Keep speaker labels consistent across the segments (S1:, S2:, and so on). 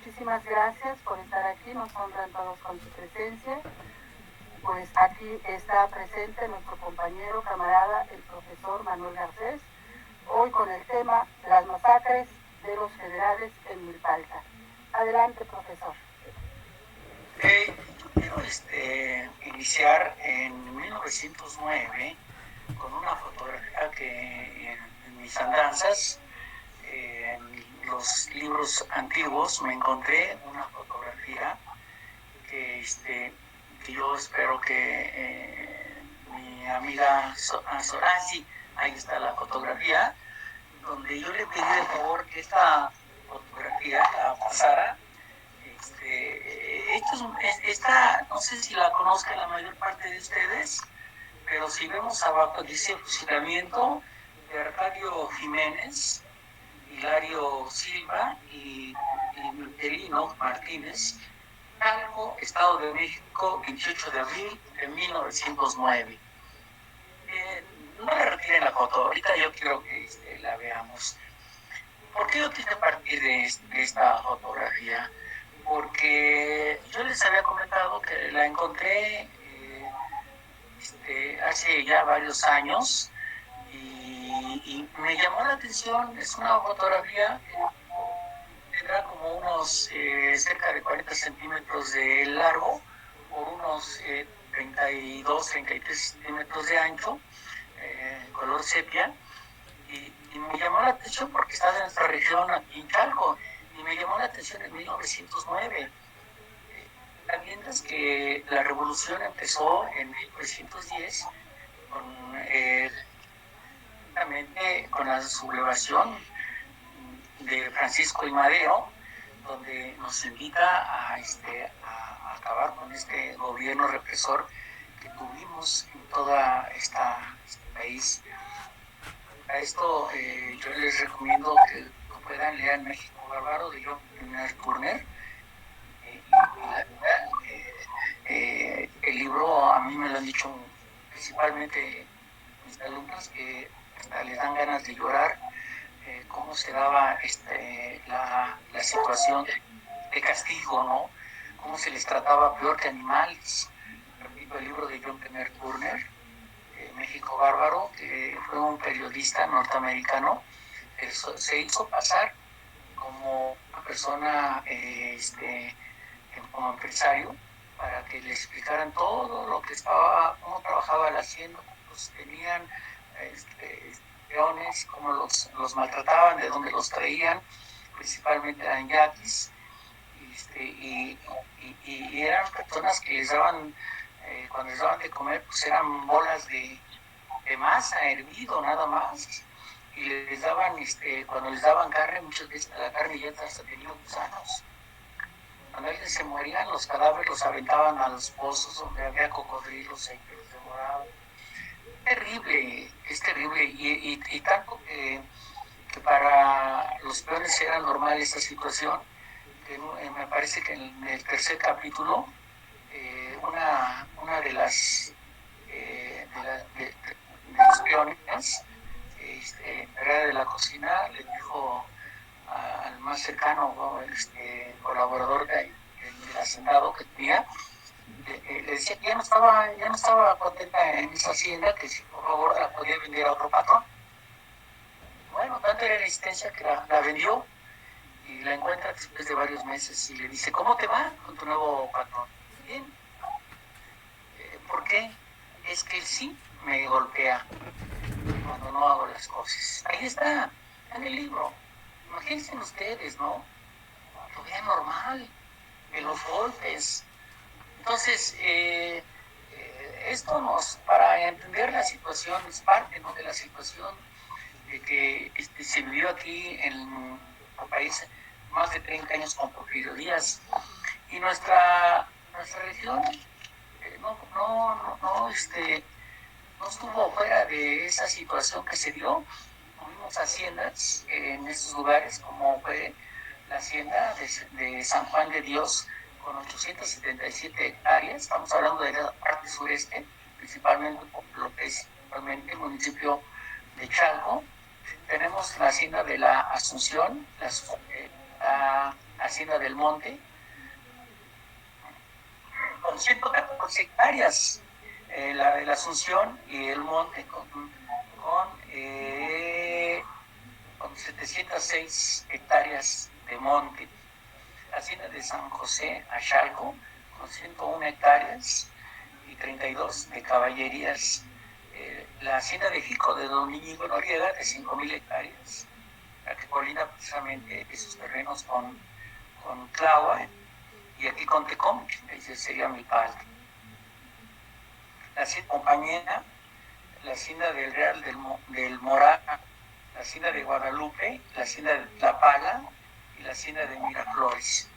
S1: muchísimas gracias por estar aquí, nos honran todos con su presencia. Pues aquí está presente nuestro compañero, camarada, el profesor Manuel Garcés, hoy con el tema las masacres de los federales en Milpalta. Adelante, profesor.
S2: Quiero iniciar en 1909 con una fotografía que en mis andanzas, en los libros antiguos, me encontré una fotografía que, que yo espero que mi amiga Sorasi, ahí está la fotografía, donde yo le pedí de favor que esta fotografía la pasara. Esta, no sé si la conozca la mayor parte de ustedes, pero si vemos abajo dice fusilamiento de Arcadio Jiménez, Hilario Silva y Miguelino Martínez, Chalco, Estado de México, 28 de abril de 1909. No le retiren la foto, ahorita yo quiero que la veamos. ¿Por qué yo quise partir de esta fotografía? Porque yo les había comentado que la encontré hace ya varios años y me llamó la atención. Es una fotografía que tendrá como unos cerca de 40 centímetros de largo por unos 32, 33 centímetros de ancho, color sepia. Y me llamó la atención porque está en nuestra región, aquí en Chalco, y me llamó la atención en 1909. También es que la revolución empezó en 1910 con, con la sublevación de Francisco I. Madero, donde nos invita a acabar con este gobierno represor que tuvimos en todo este país. A esto yo les recomiendo que puedan leer México Bárbaro de John Turner. El libro a mí me lo han dicho principalmente mis alumnos que hasta les dan ganas de llorar, cómo se daba la situación de castigo, ¿no? Cómo se les trataba peor que animales. Repito, el libro de John Turner, México Bárbaro, que fue un periodista norteamericano que se hizo pasar como una persona, como empresario, para que le explicaran todo lo que estaba, cómo trabajaba la hacienda, pues tenían peones, cómo los maltrataban, de dónde los traían, principalmente eran yaquis, y eran personas que les daban, cuando les daban de comer, pues eran bolas de masa hervido nada más, y les daban, cuando les daban carne, muchas veces la carne ya hasta tenía gusanos. Cuando ellos se morían, los cadáveres los aventaban a los pozos donde había cocodrilos y que los devoraban. Es terrible, y tanto que para los peones era normal esta situación, que me parece que en el tercer capítulo, una de las de los peones, era de la cocina, le dijo al más cercano, ¿no? Colaborador del hacendado que tenía, le decía que ya no estaba contenta en esa hacienda, que si por favor la podía vender a otro patrón. Bueno, tanto era la insistencia que la vendió, y la encuentra después de varios meses y le dice: ¿cómo te va con tu nuevo patrón? Bien. ¿Por qué? Es que él sí me golpea cuando no hago las cosas. Ahí está, en el libro. Imagínense ustedes, ¿no? Lo vean normal, de los golpes. Entonces, esto para entender la situación, es parte, ¿no?, de la situación de que se vivió aquí en el país más de 30 años con Porfirio Díaz. Y nuestra región no estuvo fuera de esa situación que se dio. Tuvimos haciendas en estos lugares, como fue la hacienda de San Juan de Dios, con 877 hectáreas. Estamos hablando de la parte sureste, principalmente lo que es actualmente el municipio de Chalco. Tenemos la hacienda de la Asunción, la Hacienda del Monte, con 114 hectáreas, la de la Asunción y el Monte con 706 hectáreas de monte. La Hacienda de San José Achalco, con 101 hectáreas y 32 de caballerías. La Hacienda de Jico de Don Íñigo Noriega, de 5,000 hectáreas, la que colinda precisamente esos terrenos con Tláhuac, y aquí con Tecom, ese sería mi parte. La Hacienda Compañía, la Hacienda del Real del Morán, la Hacienda de Guadalupe, la Hacienda de Tlapala y la Hacienda de Miraflores.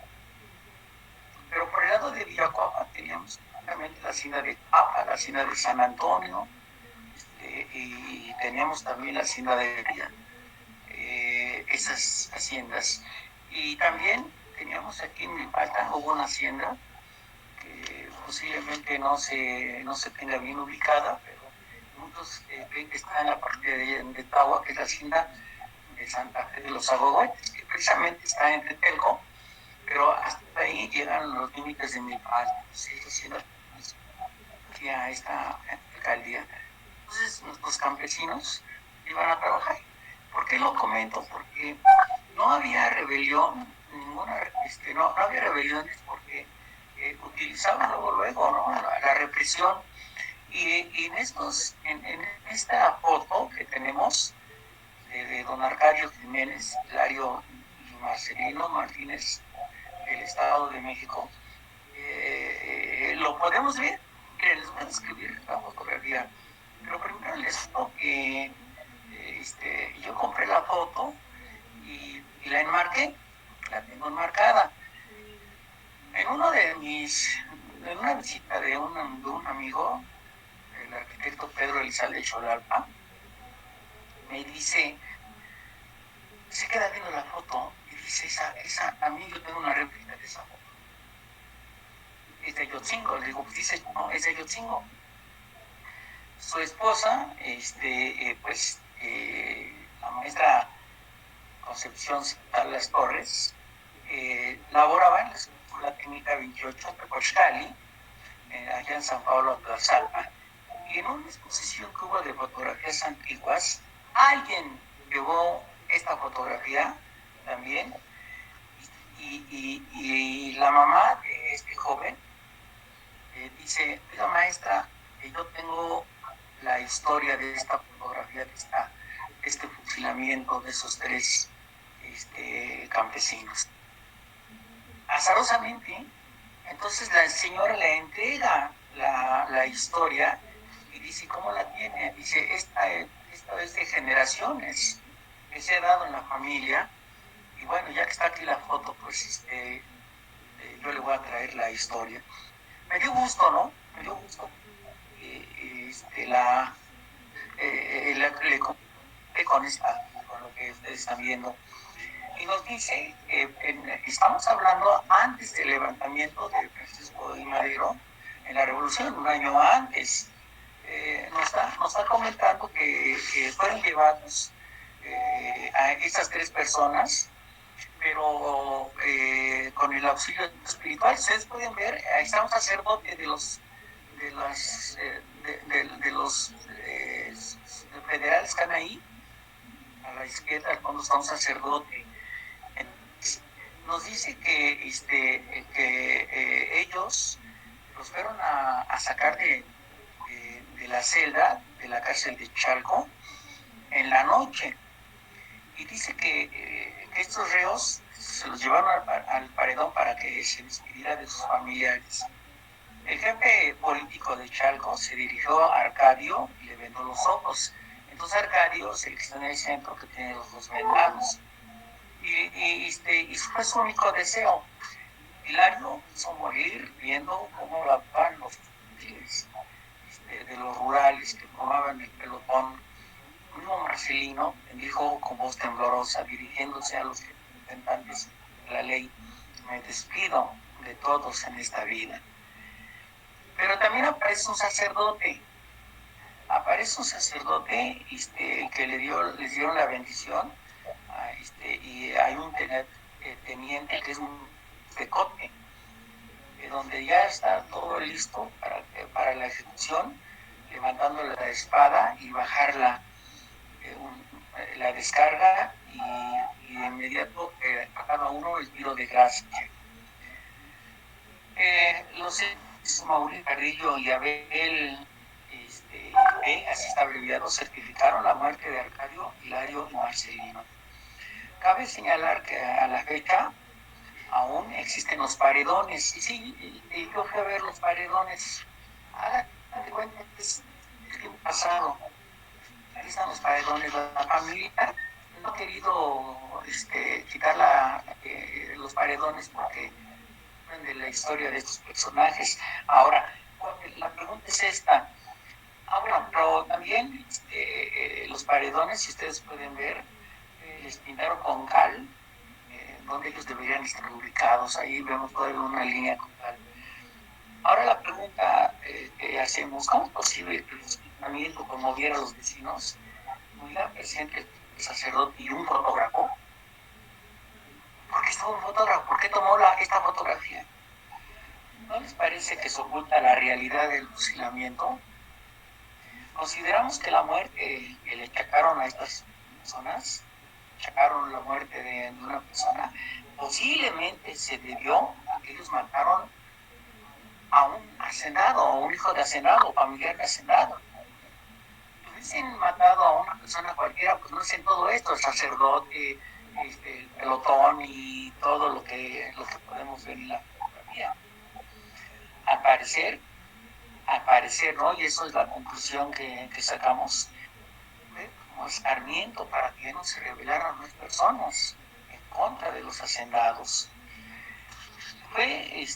S2: Pero por el lado de Villacuapa teníamos justamente la Hacienda de Papa, la Hacienda de San Antonio, y teníamos también la Hacienda de Ría, esas haciendas. Y también teníamos aquí en Milpalta, hubo una hacienda que posiblemente no se tenga bien ubicada, pero muchos creen que está en la parte de Tláhuac, que es la hacienda de Santa Fe de los Agogoites, que precisamente está en Tetelco, pero hasta ahí llegan los límites de Milpalta, esa hacienda a esta alcaldía. Entonces nuestros campesinos iban a trabajar. ¿Por qué lo comento? Porque no había rebelión, no había rebeliones, porque utilizaban luego ¿no? la represión. Y en esta foto que tenemos de don Arcadio Jiménez, Hilario y Marcelino Martínez del Estado de México, lo podemos ver. Miren, les voy a describir la fotografía, pero primero les digo que yo compré la foto y la enmarqué, la tengo enmarcada. En una visita de un amigo, el arquitecto Pedro Elizalde Cholalpa, me dice, se queda viendo la foto y dice, a mí yo tengo una réplica de esa foto. Es de Ayotzingo. Le digo, pues dice, no, es de Ayotzingo. Su esposa, la maestra Concepción Salas Torres, laboraba en la Escuela Técnica 28 de Cochcali, allá en San Pablo Tlaxcala, y en una exposición que hubo de fotografías antiguas, alguien llevó esta fotografía también, y la mamá de este joven dice, oiga maestra, yo tengo la historia de esta fotografía, de este fusilamiento de esos tres campesinos. Azarosamente, entonces la señora le entrega la historia y dice, ¿cómo la tiene? Dice, esta es de generaciones que se ha dado en la familia, y bueno, ya que está aquí la foto, pues yo le voy a traer la historia. Me dio gusto, ¿no? Me dio gusto. Le conté con lo que ustedes están viendo. Y nos dice, estamos hablando antes del levantamiento de Francisco y Madero, en la revolución, un año antes. Nos está comentando que fueron llevados a estas tres personas, pero con el auxilio espiritual. Ustedes pueden ver, ahí está un sacerdote de los federales que están ahí, a la izquierda, al fondo está un sacerdote. Nos dice que ellos los fueron a sacar de la celda, de la cárcel de Chalco, en la noche. Y dice que estos reos se los llevaron al paredón para que se despidiera de sus familiares. El jefe político de Chalco se dirigió a Arcadio y le vendó los ojos. Entonces Arcadio es el que está en el centro, que tiene los ojos vendados. Y fue su único deseo. Hilario hizo morir viendo cómo van los fusiles de los rurales que formaban el pelotón. El mismo Marcelino dijo con voz temblorosa, dirigiéndose a los representantes de la ley, me despido de todos en esta vida. Pero también aparece un sacerdote. Que les dieron la bendición, y hay un teniente, que es un decote, donde ya está todo listo para la ejecución, levantando la espada y bajarla, la descarga y de inmediato a cada uno el tiro de gracia. Los Mauricio Carrillo y Abel así está abreviado, certificaron la muerte de Arcadio, Hilario y Marcelino. Cabe señalar que a la fecha aún existen los paredones. Y sí, yo fui a ver los paredones. Hágate cuenta que es el tiempo pasado. Ahí están los paredones. La familia no ha querido quitar los paredones porque de la historia de estos personajes. Ahora, la pregunta es esta. Bueno, pero también los paredones, si ustedes pueden ver, les pintaron con cal, donde ellos deberían estar ubicados. Ahí vemos toda una línea con cal. Ahora la pregunta que hacemos, ¿cómo es posible que el ayuntamiento conmoviera a los vecinos? Hubiera presente el sacerdote y un fotógrafo. ¿Por qué estaba un fotógrafo? ¿Por qué tomó esta fotografía? ¿No les parece que se oculta la realidad del fusilamiento? Consideramos que la muerte que le achacaron a estas personas, achacaron la muerte de una persona, posiblemente se debió a que ellos mataron a un hacendado, a un hijo de hacendado, familiar de hacendado. Si hubiesen matado a una persona cualquiera, pues no hacen todo esto, el sacerdote, el pelotón y todo lo que podemos ver en la fotografía. Al parecer, ¿no? Y eso es la conclusión que sacamos, fue como escarmiento para que no se rebelaran más personas en contra de los hacendados. Fue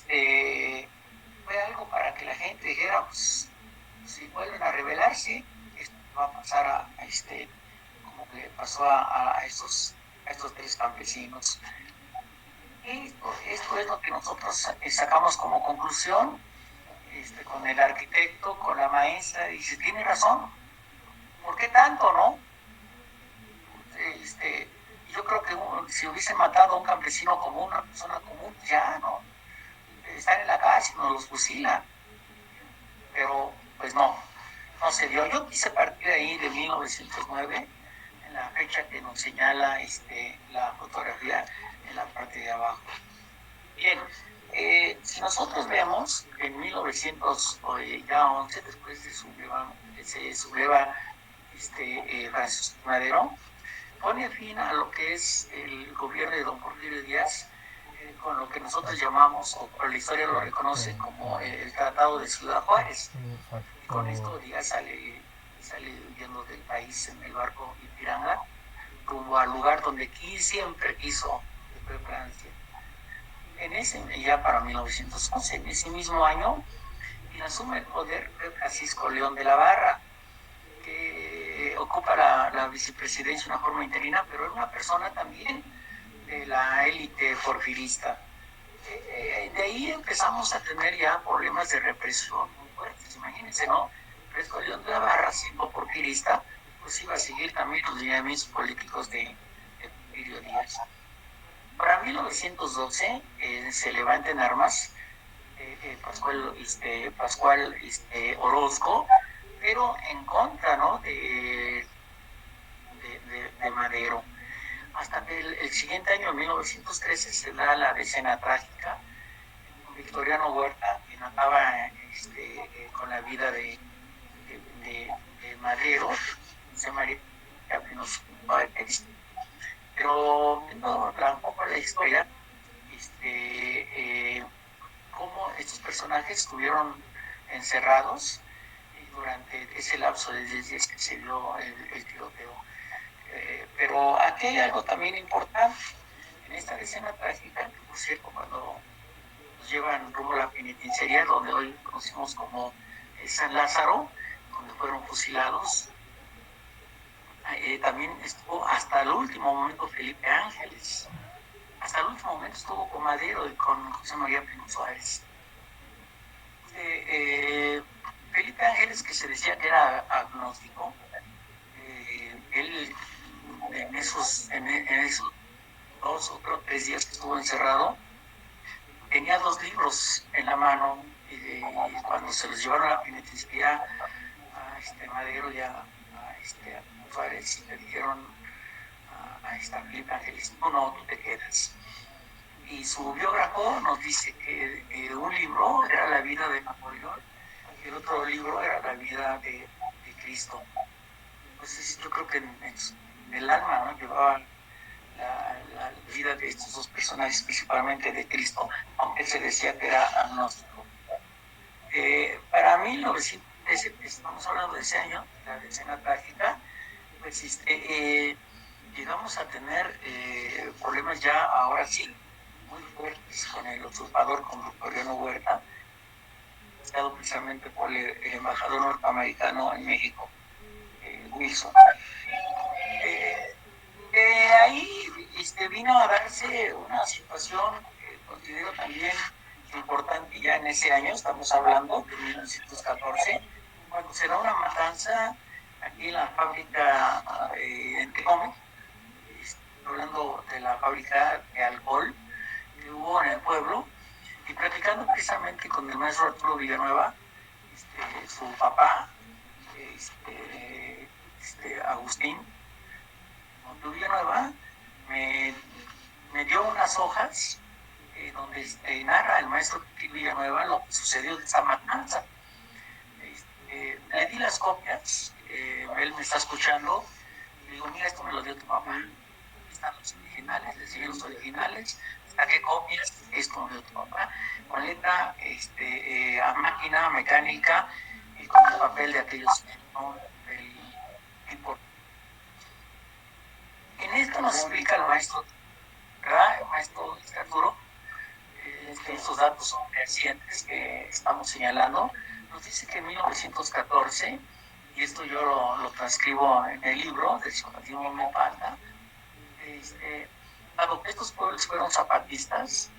S2: algo para que la gente dijera, pues, si vuelven a rebelarse, esto va a pasar como le pasó a estos tres campesinos. Esto es lo que nosotros sacamos como conclusión. Con el arquitecto, con la maestra, dice, tiene razón, ¿por qué tanto, no? Yo creo que si hubiesen matado a un campesino común, una persona común, ya, ¿no? Están en la calle, nos los fusilan. Pero, pues no se dio. Yo quise partir ahí de 1909, en la fecha que nos señala la fotografía en la parte de abajo. Bien, si nosotros vemos en 1911, después de se subleva Francisco Madero, pone fin a lo que es el gobierno de don Porfirio Díaz, con lo que nosotros llamamos, o la historia lo reconoce como el Tratado de Ciudad Juárez. Y con esto Díaz sale huyendo del país en el barco Ipiranga, rumbo al lugar donde siempre quiso, que fue Francia. Ya para 1911, en ese mismo año, quien asume el poder fue Francisco León de la Barra, que ocupa la vicepresidencia de una forma interina, pero era una persona también de la élite porfirista. De ahí empezamos a tener ya problemas de represión muy fuertes. Imagínense, ¿no? Francisco León de la Barra, siendo porfirista, pues iba a seguir también los lineamientos políticos de Porfirio Díaz. Para 1912 se levanta en armas Pascual Orozco, pero en contra, ¿no? de Madero. Hasta que el siguiente año, en 1913, se da la decena trágica. Victoriano Huerta, quien acaba con la vida de Madero, se María Pinocho. Pero viendo un poco la historia, cómo estos personajes estuvieron encerrados durante ese lapso de 10 días que se dio el tiroteo. Pero aquí hay algo también importante. En esta escena trágica, que por cierto, cuando nos llevan rumbo a la penitenciaría, donde hoy conocemos como San Lázaro, donde fueron fusilados, también estuvo hasta el último momento Felipe Ángeles. Hasta el último momento estuvo con Madero y con José María Pino Suárez. Felipe Ángeles, que se decía que era agnóstico, él en esos 2 o 3 días que estuvo encerrado, tenía 2 libros en la mano y cuando se los llevaron a la penitenciaría a Madero y a Juárez, le dijeron a Felipe Ángeles, no, tú te quedas. Y su biógrafo nos dice que un libro era la vida de Napoleón y el otro libro era la vida de Cristo. Entonces yo creo que en el alma, ¿no?, llevaban la vida de estos dos personajes, principalmente de Cristo, aunque se decía que era agnóstico. Para 1900, estamos hablando de ese año, la escena trágica, pues llegamos a tener problemas ya ahora sí muy fuertes con el usurpador, con Victoriano Huerta, estado precisamente por el embajador norteamericano en México, Wilson. Ahí vino a darse una situación que considero también importante ya en ese año, estamos hablando de 1914, cuando se da una matanza aquí en la fábrica en Tecome, hablando de la fábrica de alcohol que hubo en el pueblo, y platicando precisamente con el maestro Arturo Villanueva, su papá, Agustín Villanueva, me dio unas hojas donde narra el maestro Villanueva lo que sucedió de esa matanza. Le di las copias, él me está escuchando, le digo, mira, esto me lo dio tu papá, están los originales, le siguen los originales, saqué copias, esto me lo dio tu papá, con letra a máquina mecánica y con el papel de aquellos del tipo. En esto nos explica el maestro, ¿verdad? El maestro Arturo, estos datos son recientes que estamos señalando, nos dice que en 1914, y esto yo lo transcribo en el libro del psicopatrismo me falta, dado que estos pueblos fueron zapatistas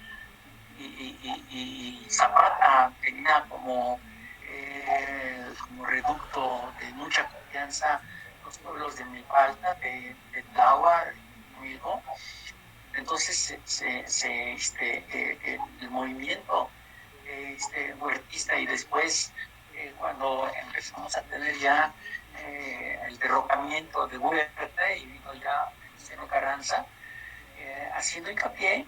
S2: y Zapata tenía como reducto de mucha confianza los pueblos de Milpalta, de Tláhuac, de Milgo. Entonces el movimiento huertista y después cuando empezamos a tener ya el derrocamiento de Huerta y vino ya Venustiano Carranza, haciendo hincapié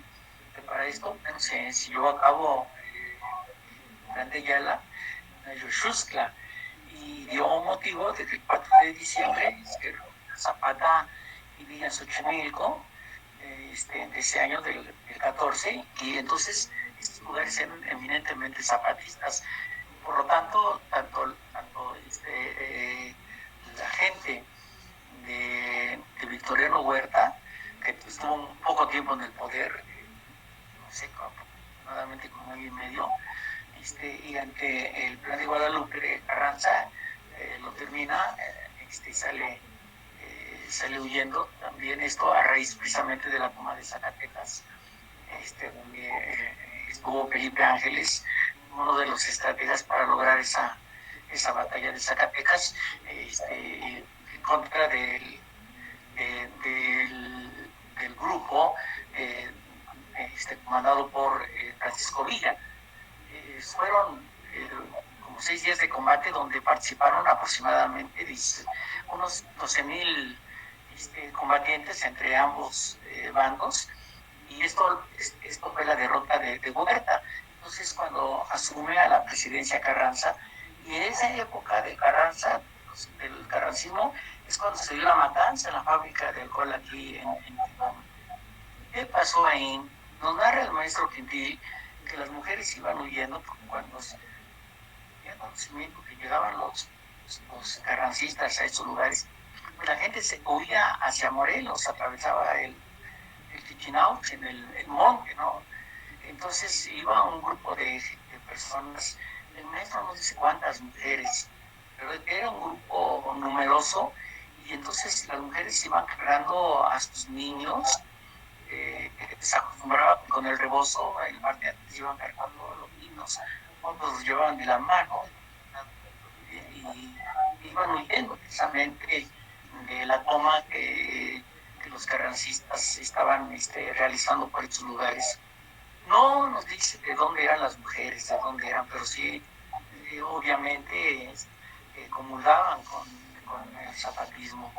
S2: que para esto se llevó a cabo Grande Yala, Yoshuscla, y dio un motivo de que el 4 de diciembre Zapata vivía en Xochimilco, de ese año del 14, y entonces estos lugares eran eminentemente zapatistas. Por lo tanto, tanto la gente de Victoriano Huerta, que estuvo un poco tiempo en el poder, no sé, aproximadamente como año y medio, y ante el plan de Guadalupe de Carranza, lo termina y sale huyendo. También esto a raíz precisamente de la toma de Zacatecas, donde estuvo Felipe Ángeles, uno de los estrategas para lograr esa batalla de Zacatecas, en contra del grupo comandado por Francisco Villa. Fueron como 6 días de combate donde participaron aproximadamente unos 12,000 combatientes entre ambos bandos, y esto fue la derrota de Huerta. Entonces, cuando asume a la presidencia Carranza, y en esa época de Carranza, del carrancismo, es cuando se dio la matanza en la fábrica de alcohol aquí en Tecome. ¿Qué pasó ahí? Nos narra el maestro Quintil que las mujeres iban huyendo porque cuando tenía conocimiento que llegaban los carrancistas a estos lugares, pues la gente se huía hacia Morelos, atravesaba el Chichinauch, el monte, ¿no? Entonces iba un grupo de personas, el maestro no dice cuántas mujeres, pero era un grupo numeroso, y entonces las mujeres iban cargando a sus niños, se acostumbraba con el rebozo, el martes antes iban cargando los niños, otros los llevaban de la mano, y iban huyendo precisamente de la toma que los carrancistas estaban realizando por estos lugares. No nos dice de dónde eran las mujeres, de dónde eran, pero sí, obviamente comulgaban con el zapatismo.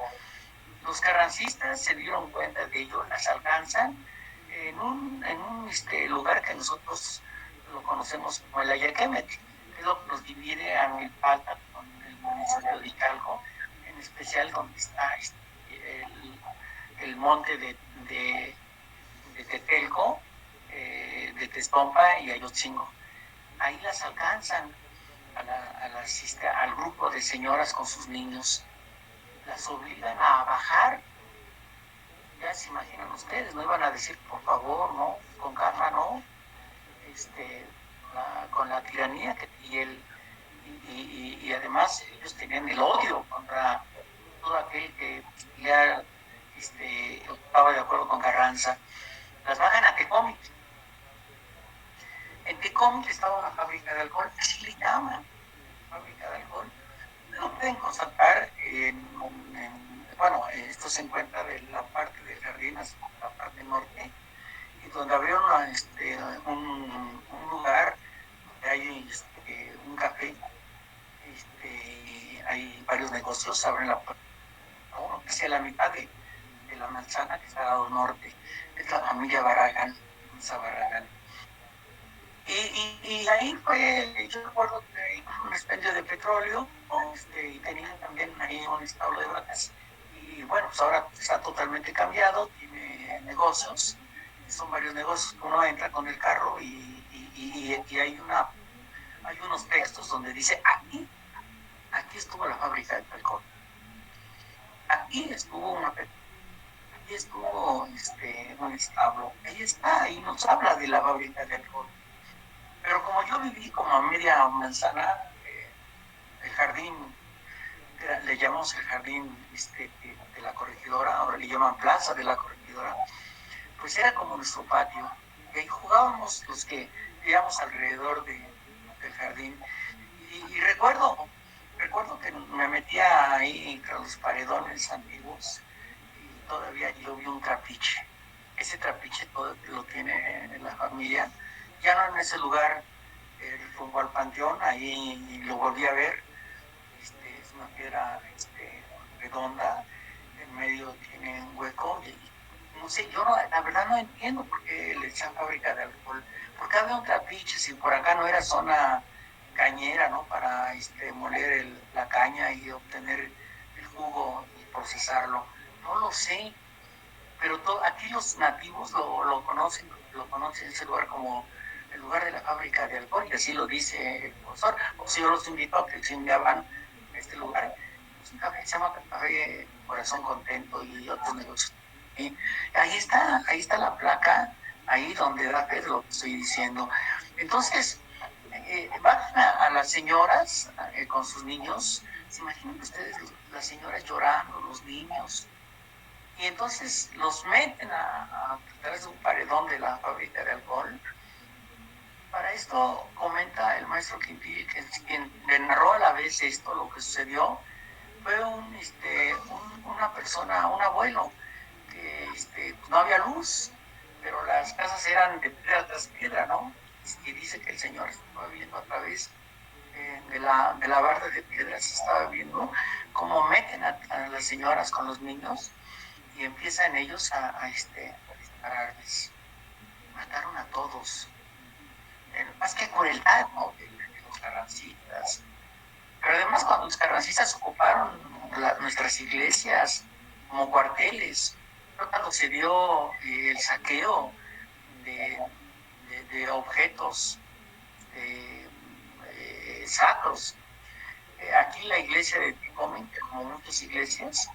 S2: Los carrancistas se dieron cuenta de ello, las alcanzan en un lugar que nosotros lo conocemos como el Ayaquemet, que es lo que nos divide a Milpalta con el municipio de Hidalgo, en especial donde está el monte de Tetelco, de Tezcompa y Ayotzingo. Ahí las alcanzan al grupo de señoras con sus niños, las obligan a bajar. Ya se imaginan ustedes, no iban a decir por favor, no, con calma, no, con la tiranía y además ellos tenían el odio contra todo aquel que ya estaba de acuerdo con Carranza. Las bajan a Tecómic. En Tecómic estaba una fábrica de alcohol, así le llaman, fábrica de alcohol. Lo pueden constatar bueno, esto se encuentra de la parte del jardín hacia la parte norte, y donde abrieron un lugar donde hay un café, hay varios negocios, abren hacia la mitad de la manzana que está al lado norte, es la familia Barragán, Barragán. Y ahí yo recuerdo que hay un expendio de petróleo, y tenían también ahí un establo de vacas. Y bueno, pues ahora está totalmente cambiado, tiene negocios, son varios negocios. Uno entra con el carro y hay unos textos donde dice, aquí estuvo la fábrica de alcohol, aquí estuvo aquí estuvo un establo, ahí está, y nos habla de la fábrica de alcohol. Pero como yo viví como a media manzana, el jardín, le llamamos el jardín de la Corregidora, ahora le llaman Plaza de la Corregidora, pues era como nuestro patio. Y ahí jugábamos los que vivíamos alrededor del jardín. Y recuerdo que me metía ahí entre los paredones antiguos y todavía yo vi un trapiche. Ese trapiche todo lo tiene la familia. Ya no en ese lugar, rumbo al panteón, ahí lo volví a ver. Es una piedra redonda, en medio tiene un hueco. No sé, yo la verdad no entiendo por qué le echan fábrica de alcohol. Porque había un trapiche, si por acá no era zona cañera, ¿no? Para moler la caña y obtener el jugo y procesarlo. No lo sé, pero aquí los nativos lo conocen ese lugar como el lugar de la fábrica de alcohol, y así lo dice el profesor. O si yo los invito a que se van a este lugar, es un café, se llama Café Corazón Contento y otros negocios. ¿Sí? Ahí está la placa, ahí donde da fe de lo que estoy diciendo. Entonces, bajan a las señoras con sus niños. ¿Se imaginan ustedes las señoras llorando, los niños? Y entonces los meten a través de un paredón de la fábrica de alcohol. Para esto comenta el maestro Quintil, que quien le narró a la vez esto, lo que sucedió, fue una persona, un abuelo, que pues no había luz, pero las casas eran de piedra tras piedra, ¿no? Y dice que el señor estaba viendo a través de la barda de piedras, estaba viendo cómo meten a las señoras con los niños y empiezan ellos a dispararles. Mataron a todos. Más que crueldad, ¿no? De los carrancistas. Pero además, cuando los carrancistas ocuparon nuestras iglesias como cuarteles, cuando se dio el saqueo de objetos sacros. Aquí la iglesia de Ticomen, como muchas iglesias,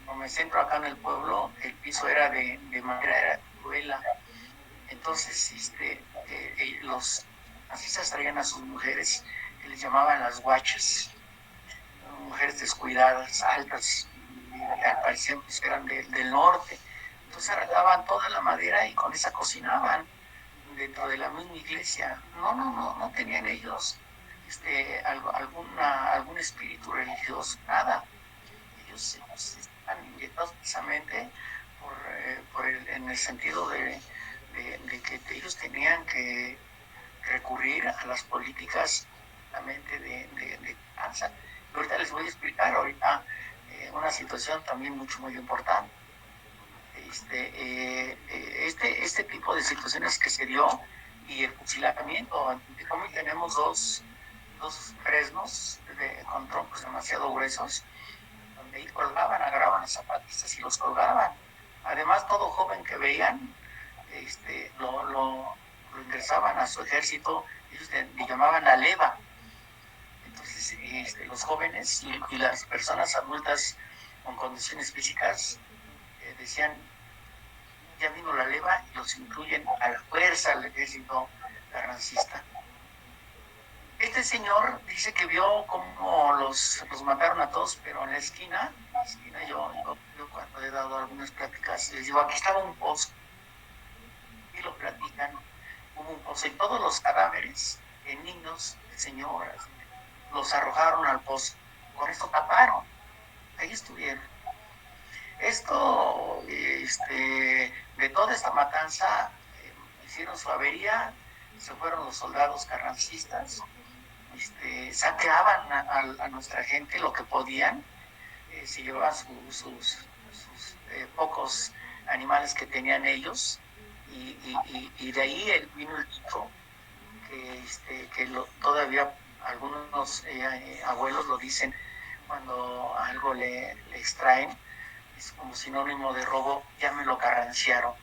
S2: como me centro acá en el pueblo, el piso era de madera, era de tuela. Entonces, los nazistas traían a sus mujeres, que les llamaban las guachas, mujeres descuidadas, altas, y al parecer pues, eran del norte. Entonces arreglaban toda la madera y con esa cocinaban dentro de la misma iglesia. No tenían ellos algún espíritu religioso, nada. Ellos estaban inyectados precisamente en el sentido de que ellos tenían que recurrir a las políticas de finanza. Ahorita les voy a explicar una situación también muy importante. Este tipo de situaciones que se dio y el fusilamiento, en Comitán tenemos dos fresnos con troncos demasiado gruesos, donde ahí colgaban, agarraban a zapatistas y los colgaban. Además, todo joven que veían, lo ingresaban a su ejército, ellos le llamaban la leva. Entonces, los jóvenes y las personas adultas con condiciones físicas decían, ya vino la leva, y los incluyen a la fuerza al ejército carrancista. Este señor dice que vio cómo los mataron a todos, pero en la esquina yo cuando he dado algunas pláticas, les digo, aquí estaba un pozo, y lo platican, hubo un pozo, y todos los cadáveres de niños, de señoras, los arrojaron al pozo, con esto taparon, ahí estuvieron. Esto, de toda esta matanza, hicieron su avería, se fueron los soldados carrancistas, saqueaban a nuestra gente lo que podían, se llevaban sus pocos animales que tenían ellos, y de ahí vino el dicho que todavía algunos abuelos lo dicen cuando algo le extraen, es como sinónimo de robo, ya me lo carranciaron.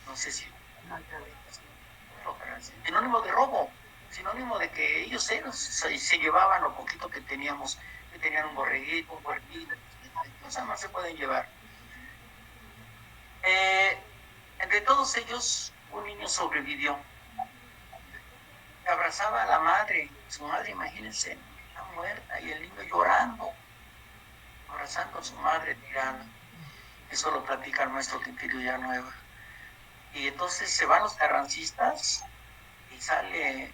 S2: No sé si sinónimo de robo, sinónimo de que ellos se llevaban lo poquito que teníamos, que tenían un borreguito, un puerquito, cosas más se pueden llevar. Entre todos ellos, un niño sobrevivió. Abrazaba a la madre, su madre, imagínense, está muerta, y el niño llorando, abrazando a su madre tirada. Eso lo platica el maestro Quintilio Villanueva. Y entonces se van los carrancistas y sale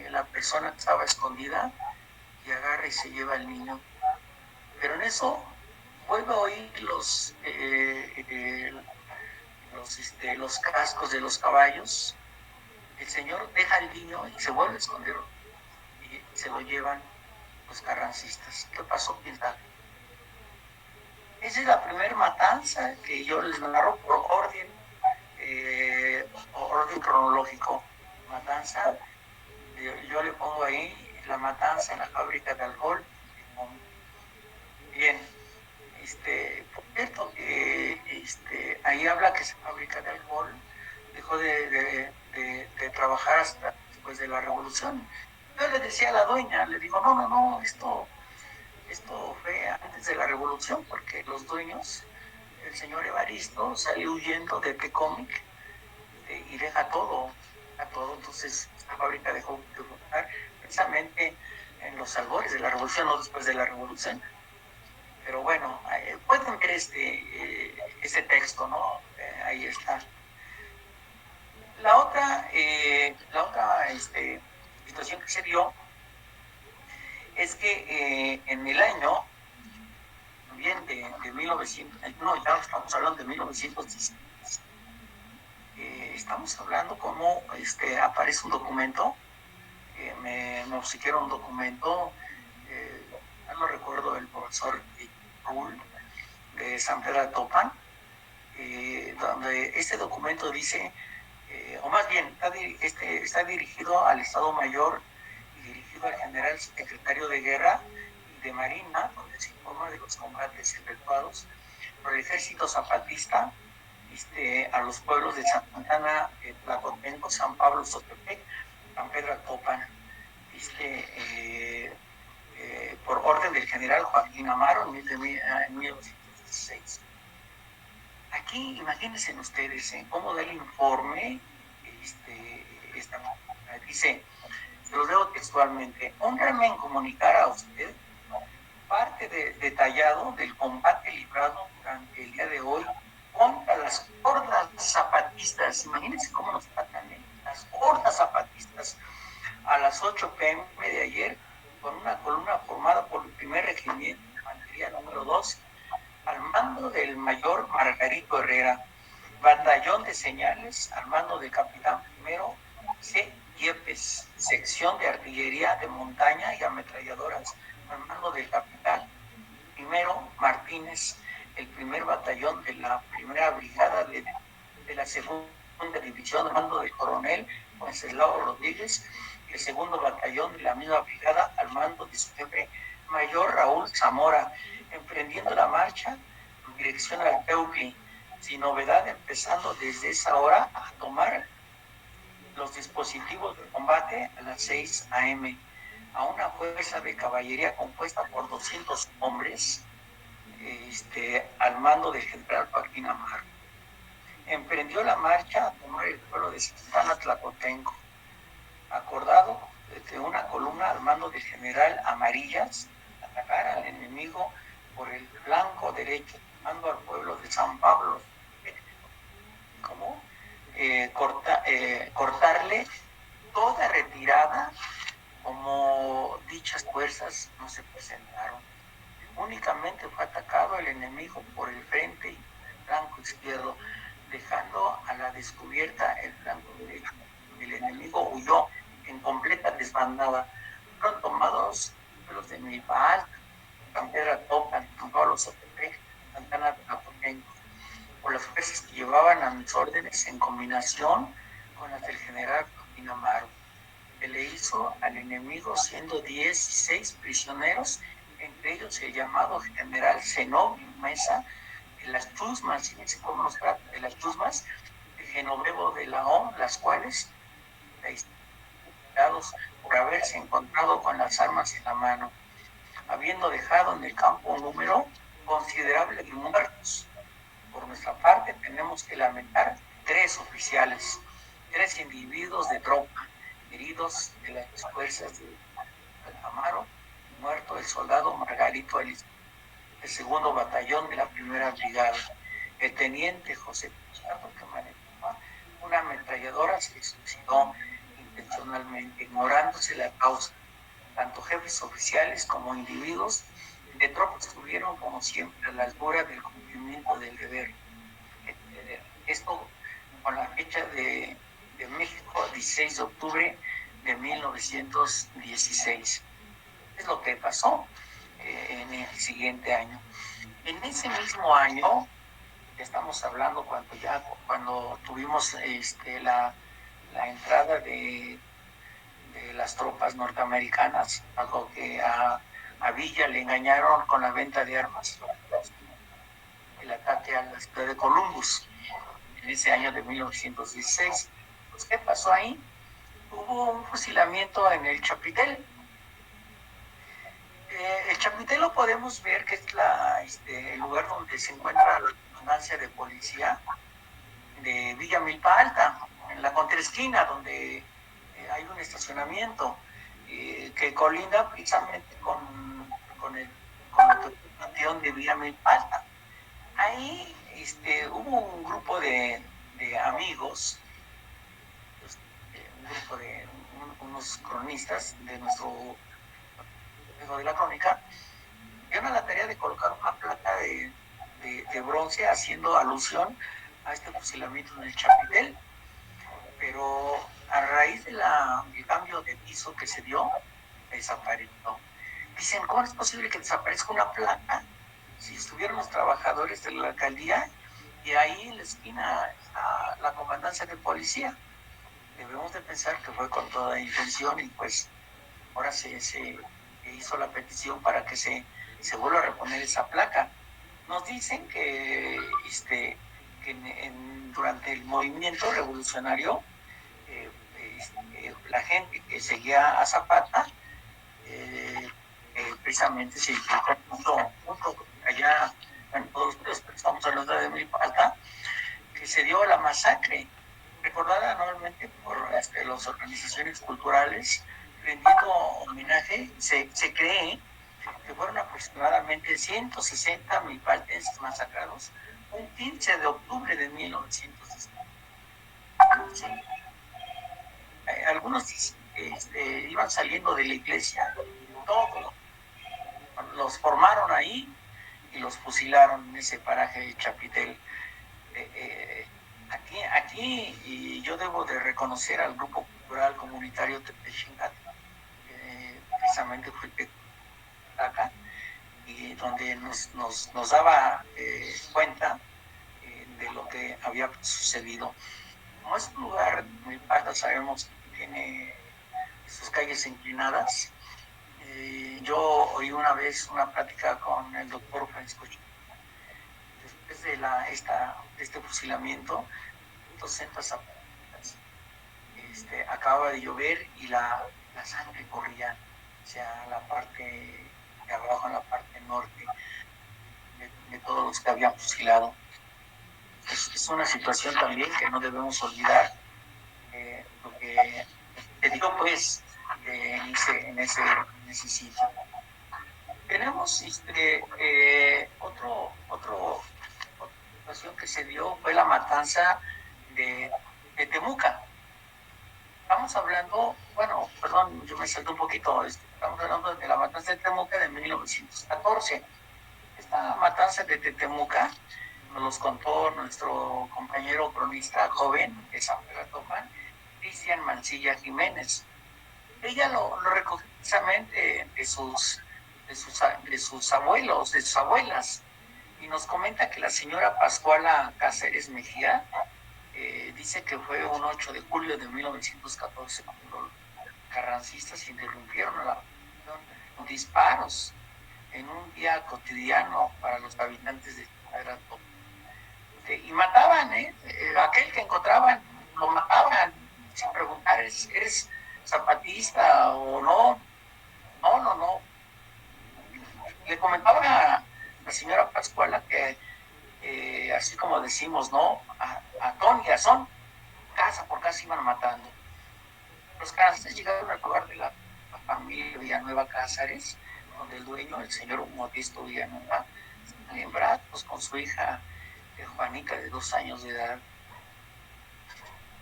S2: la persona que estaba escondida y agarra y se lleva al niño. Pero en eso vuelve a oír los cascos de los caballos. El señor deja al niño y se vuelve a esconder y se lo llevan los carrancistas. ¿Qué pasó, Pinta? Esa es la primera matanza que yo les narro por orden cronológico. Matanza, yo le pongo ahí la matanza en la fábrica de alcohol. Bien, por cierto que ahí habla que esa fábrica de alcohol dejó de trabajar hasta después de la revolución. Yo le decía a la dueña, le digo, no, esto fue antes de la revolución, porque los dueños, el señor Evaristo, salió huyendo de Tecómic y deja todo, entonces la fábrica dejó de funcionar precisamente en los albores de la revolución, no después de la revolución. Pero bueno, pueden ver este texto, ¿no? Ahí está. La otra situación que se dio es que en el año también de 1900, no, ya estamos hablando de 1916, estamos hablando como aparece un documento, me obsequiaron un documento, no lo recuerdo, el profesor Raúl de San Pedro de Topan, donde este documento dice, o más bien, está dirigido al Estado Mayor y dirigido al general secretario de Guerra y de Marina, donde se informa de los combates efectuados por el ejército zapatista a los pueblos de Santa Ana, Tlacotenco, San Pablo, Sotepec, San Pedro Atopan, por orden del general Joaquín Amaro en 1916. Aquí, imagínense ustedes, cómo da el informe, dice, lo leo textualmente, honrame en comunicar a usted parte detallado del combate librado durante el día de hoy contra las hordas zapatistas. Imagínense cómo nos tratan, las hordas zapatistas, a las 8 p.m. de ayer, con una columna formada por el primer regimiento de infantería número 2, al mando del mayor Margarito Herrera, batallón de señales al mando del capitán primero C. Yepes, sección de artillería de montaña y ametralladoras al mando del capitán primero Martínez, el primer batallón de la primera brigada de la segunda división al mando del coronel Wenceslao Rodríguez, y el segundo batallón de la misma brigada al mando de su jefe mayor Raúl Zamora, emprendiendo la marcha en dirección al Teutli, sin novedad, empezando desde esa hora a tomar los dispositivos de combate a las 6 a.m. a una fuerza de caballería compuesta por 200 hombres, al mando del general Joaquín Amar. Emprendió la marcha a tomar el pueblo de Santana Tlacotenco, acordado que una columna al mando del general Amarillas atacara al enemigo por el flanco derecho, tomando al pueblo de San Pablo, como cortarle toda retirada, como dichas fuerzas no se presentaron. Únicamente fue atacado el enemigo por el frente y el flanco izquierdo, dejando a la descubierta el flanco derecho. El enemigo huyó en completa desbandada. Fueron tomados los de Milpa Alta, San Pedro Topan, San Pablo Sotepec, Santana Tlacotenco, por las fuerzas que llevaban a mis órdenes en combinación con las del general Joaquín Amaro, que le hizo al enemigo siendo 16 prisioneros, entre ellos el llamado general Zenobio Mesa de las Chusmas, fíjense cómo nos trata de las Chusmas, de Genovevo de Laón, las cuales por haberse encontrado con las armas en la mano, habiendo dejado en el campo un número considerable de muertos. Por nuestra parte tenemos que lamentar 3 oficiales, 3 individuos de tropa heridos de las fuerzas de Amaro, muerto el soldado Margarito Elizabeth, el segundo batallón de la primera brigada. El teniente José Pichardo, que manejaba una ametralladora, se suicidó intencionalmente, ignorándose la causa. Tanto jefes oficiales como individuos de tropas estuvieron, como siempre, a la altura del cumplimiento del deber. Esto con la fecha de México, 16 de octubre de 1916. Es lo que pasó en el siguiente año. En ese mismo año, estamos hablando cuando tuvimos la entrada de las tropas norteamericanas, algo que a Villa le engañaron con la venta de armas, el ataque a la ciudad de Columbus en ese año de 1916. Pues, ¿qué pasó ahí? Hubo un fusilamiento en el Chapitel. El Chapitel lo podemos ver que es el lugar donde se encuentra la comandancia de policía de Villa Milpa Alta, en la contraesquina, donde hay un estacionamiento que colinda precisamente con el panteón de Villa Milpa Alta. Ahí hubo un grupo de amigos, un grupo de unos cronistas de nuestro de la crónica, dieron la tarea de colocar una placa de bronce haciendo alusión a este fusilamiento en el Chapitel, pero a raíz del cambio de piso que se dio, desapareció. Dicen, ¿cómo es posible que desaparezca una placa si estuvieron los trabajadores de la alcaldía y ahí en la esquina está la comandancia de policía? Debemos de pensar que fue con toda intención y pues ahora se hizo la petición para que se vuelva a reponer esa placa. Nos dicen que, durante el movimiento revolucionario, la gente que seguía a Zapata, precisamente se junto allá, en todos los que estamos hablando de Milpa Alta, que se dio la masacre, recordada anualmente por las organizaciones culturales, rendiendo homenaje. Se cree que fueron aproximadamente 160 milpaltenses masacrados un 15 de octubre de 1960. Algunos iban saliendo de la iglesia, todos los formaron ahí y los fusilaron en ese paraje de Chapitel. Aquí y yo debo de reconocer al grupo cultural comunitario Tepechingat, precisamente fue acá, y donde nos daba cuenta de lo que había sucedido. Como es un lugar, mi padre sabemos que tiene sus calles inclinadas, yo oí una vez una plática con el doctor Francisco Chico, después de este fusilamiento, 200 zapatas, acababa de llover y la sangre corría hacia la parte de abajo, en la parte norte de todos los que habían fusilado. Es una situación también que no debemos olvidar, porque te digo pues en ese sitio. Tenemos otra situación que se dio, fue la matanza de Temuca. Estamos hablando, bueno, perdón, yo me salté un poquito, estamos hablando de la matanza de Temuca de 1914. Esta matanza de Temuca nos los contó nuestro compañero cronista joven de San Pedro Topan, Cristian Mancilla Jiménez. Ella lo recogió precisamente de sus abuelos, de sus abuelas, y nos comenta que la señora Pascuala Cáceres Mejía dice que fue un 8 de julio de 1914 cuando los carrancistas interrumpieron los disparos en un día cotidiano para los habitantes de Querétaro. Y mataban, aquel que encontraban, lo mataban, sin preguntar, ¿eres zapatista o no? No. Le comentaba a la señora Pascuala que, así como decimos, ¿no? A ton y a son, casa por casa iban matando. Los casares llegaron al lugar de la familia Villanueva Cázares, donde el dueño, el señor Modesto Villanueva, está en brazos con su hija Juanita, de 2 años de edad.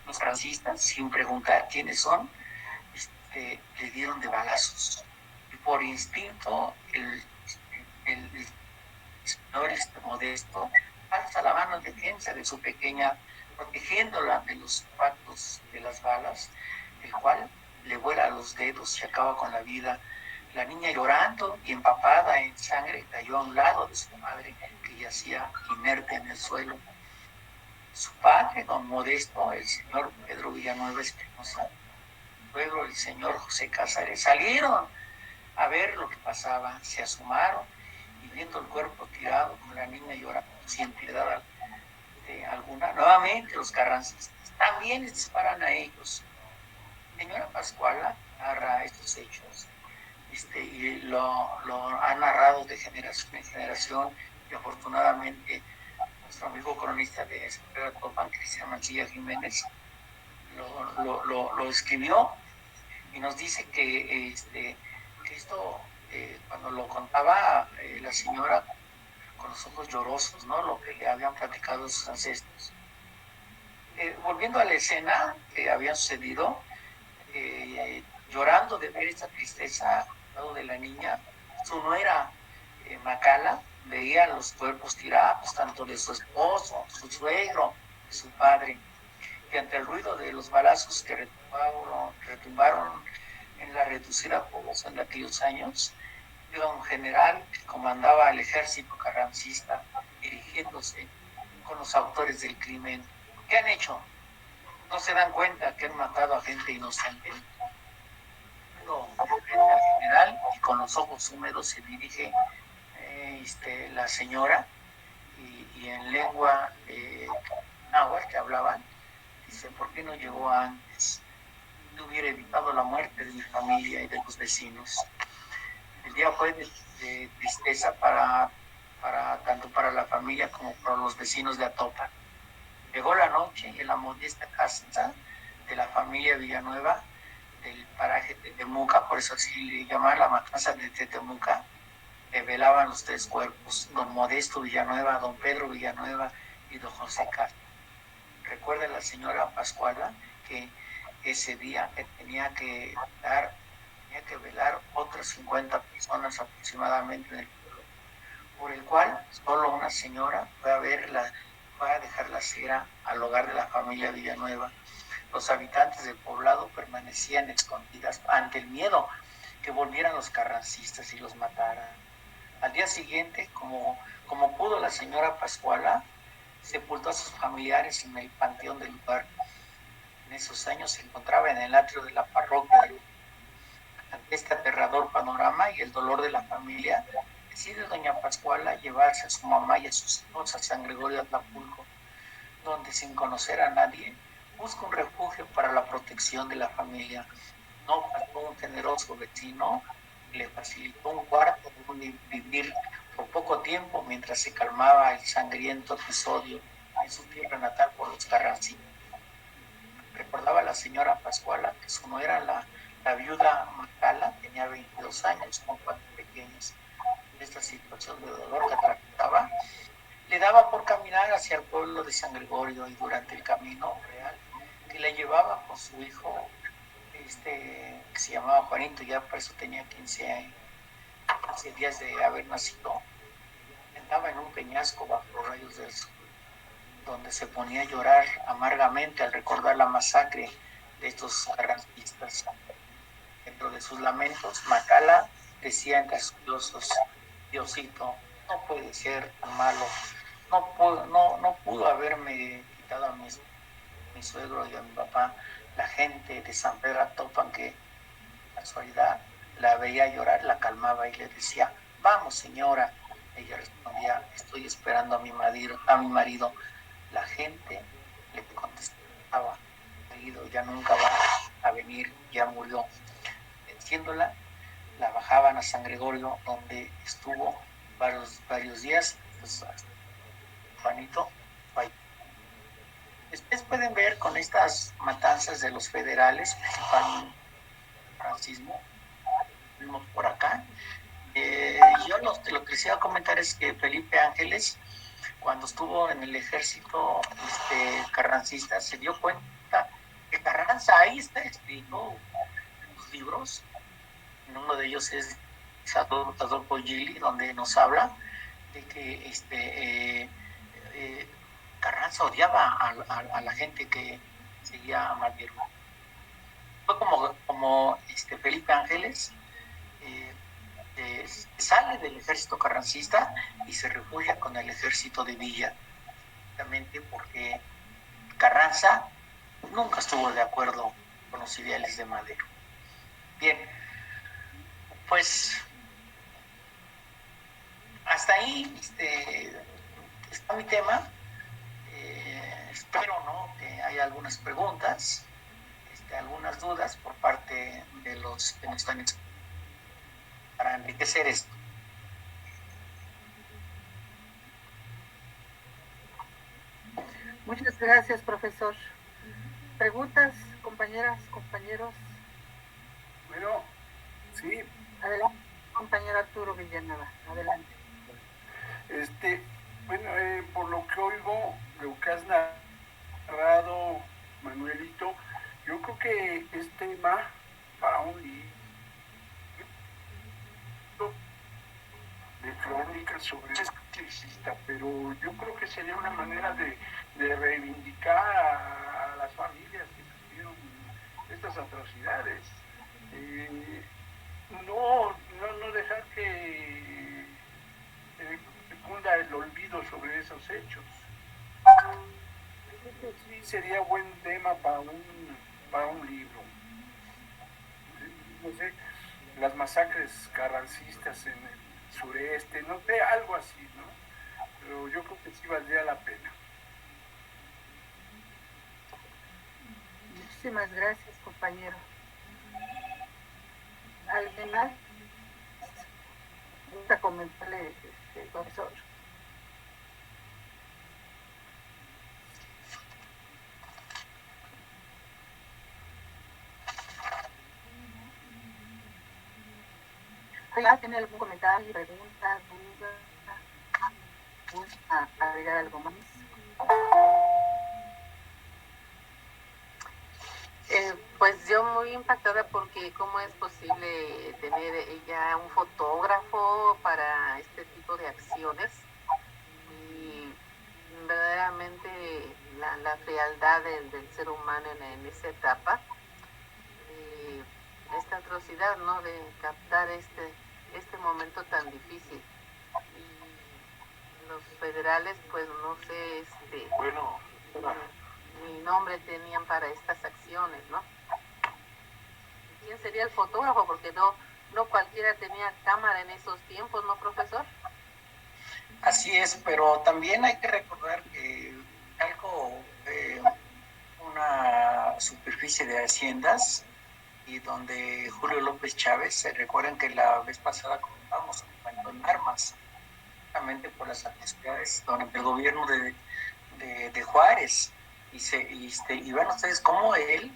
S2: Los francistas, sin preguntar quiénes son, le dieron de balazos. Y por instinto, el señor Modesto alza la mano en defensa de su pequeña, protegiéndola de los impactos de las balas, el cual le vuela los dedos y acaba con la vida. La niña, llorando y empapada en sangre, cayó a un lado de su madre, que yacía inerte en el suelo. Su padre, don Modesto, el señor Pedro Villanueva Espinosa, luego el señor José Cázares, salieron a ver lo que pasaba, se asomaron y viendo el cuerpo tirado con la niña llorando sin piedad alguna, nuevamente los carrancistas también les disparan a ellos. Señora Pascuala narra estos hechos y lo ha narrado de generación en generación, y afortunadamente nuestro amigo cronista de San Pedro Topan, Cristian Mancilla Jiménez, lo escribió y nos dice que esto, cuando lo contaba la señora con los ojos llorosos, ¿no? Lo que le habían platicado sus ancestros. Volviendo a la escena que había sucedido, llorando de ver esta tristeza al lado de la niña, su nuera Macala veía los cuerpos tirados, tanto de su esposo, su suegro, de su padre, que ante el ruido de los balazos que retumbaron en la reducida población de aquellos años, iba un general que comandaba el ejército carrancista dirigiéndose con los autores del crimen. ¿Qué han hecho? ¿No se dan cuenta que han matado a gente inocente? Frente al general y con los ojos húmedos se dirige la señora y en lengua náhuatl que hablaban, dice, ¿por qué no llegó antes? No hubiera evitado la muerte de mi familia y de los vecinos. El día fue de tristeza tanto para la familia como para los vecinos de Atopa. Llegó la noche y en la modesta casa de la familia Villanueva del paraje de Temuca, por eso así le llaman la matanza de Temuca, velaban los 3 cuerpos, don Modesto Villanueva, don Pedro Villanueva y don José Castro. Recuerda la señora Pascuala que ese día tenía que velar otras 50 personas aproximadamente en el pueblo, por el cual solo una señora fue a dejar la cera al hogar de la familia Villanueva. Los habitantes del poblado permanecían escondidas ante el miedo que volvieran los carrancistas y los mataran. Al día siguiente, como pudo, la señora Pascuala sepultó a sus familiares en el panteón del lugar. En esos años se encontraba en el atrio de la parroquia. Ante este aterrador panorama y el dolor de la familia, decide doña Pascuala llevarse a su mamá y a sus hijos a San Gregorio Atlapulco, donde sin conocer a nadie busca un refugio para la protección de la familia. No faltó un generoso vecino que le facilitó un cuarto donde vivir por poco tiempo mientras se calmaba el sangriento episodio en su tierra natal por los Carrancistas. Recordaba la señora Pascuala que su nuera, la viuda Macala, tenía 22 años con 4 pequeños. En esta situación de dolor que atravesaba, le daba por caminar hacia el pueblo de San Gregorio, y durante el camino real que le llevaba con su hijo, que se llamaba Juanito, ya por eso tenía 15 días de haber nacido, sentaba en un peñasco bajo los rayos del sol, donde se ponía a llorar amargamente al recordar la masacre de estos carrancistas. Dentro de sus lamentos, Macala decía entre sollozos: Diosito, no puede ser tan malo, no pudo haberme quitado a mi suegro y a mi papá. La gente de San Pedro Atopan, que casualidad la veía llorar, la calmaba y le decía: vamos señora. Ella respondía: estoy esperando a mi marido. La gente le contestaba: marido ya nunca va a venir, ya murió. Venciéndola, la bajaban a San Gregorio, donde estuvo varios días. Pues, Juanito falleció. Ustedes pueden ver con estas matanzas de los federales, principalmente el francismo, vimos por acá. Yo lo que les iba a comentar es que Felipe Ángeles, cuando estuvo en el ejército carrancista, se dio cuenta que Carranza ahí está escrito en los libros. En uno de ellos es Adolfo Gili, donde nos habla de que Carranza odiaba a la gente que seguía a Madero. Fue como Felipe Ángeles eh, sale del ejército carrancista y se refugia con el ejército de Villa, justamente porque Carranza nunca estuvo de acuerdo con los ideales de Madero. Bien, pues hasta ahí está mi tema. Espero, ¿no?, que haya algunas preguntas, algunas dudas por parte de los que nos están escuchando para enriquecer esto.
S1: Muchas gracias, profesor. ¿Preguntas, compañeras, compañeros?
S3: Bueno, sí.
S1: Adelante, compañero Arturo Villanueva, adelante.
S3: Bueno, por lo que oigo, lo que has narrado, Manuelito, yo creo que es tema para un libro de crónicas sobre el clasista, pero yo creo que sería una manera de reivindicar a las familias que sufrieron estas atrocidades. No dejar que funda el olvido sobre esos hechos. Sí, sería buen tema para un libro. No sé, las masacres carrancistas en el sureste, no sé, algo así, ¿no? Pero yo creo que sí valdría la pena.
S1: Muchísimas gracias, compañero. ¿Alguien más? ¿Gusta comentarle, profesor? ¿Tiene algún comentario, pregunta, duda? ¿Gusta agregar algo más? Pues
S4: Pues yo muy impactada porque cómo es posible tener ya un fotógrafo para este tipo de acciones y verdaderamente la frialdad del ser humano en esa etapa, eh, esta atrocidad, ¿no? De captar este momento tan difícil. Y los federales, pues no sé,
S3: Bueno,
S4: ni nombre tenían para estas acciones, ¿no? ¿Quién sería el fotógrafo? Porque no cualquiera tenía cámara en esos tiempos, ¿no, profesor?
S2: Así es, pero también hay que recordar que algo, una superficie de haciendas y donde Julio López Chávez, se recuerdan que la vez pasada comentábamos que faltó en armas, justamente por las atrocidades durante el gobierno de Juárez. Y ven ustedes cómo él,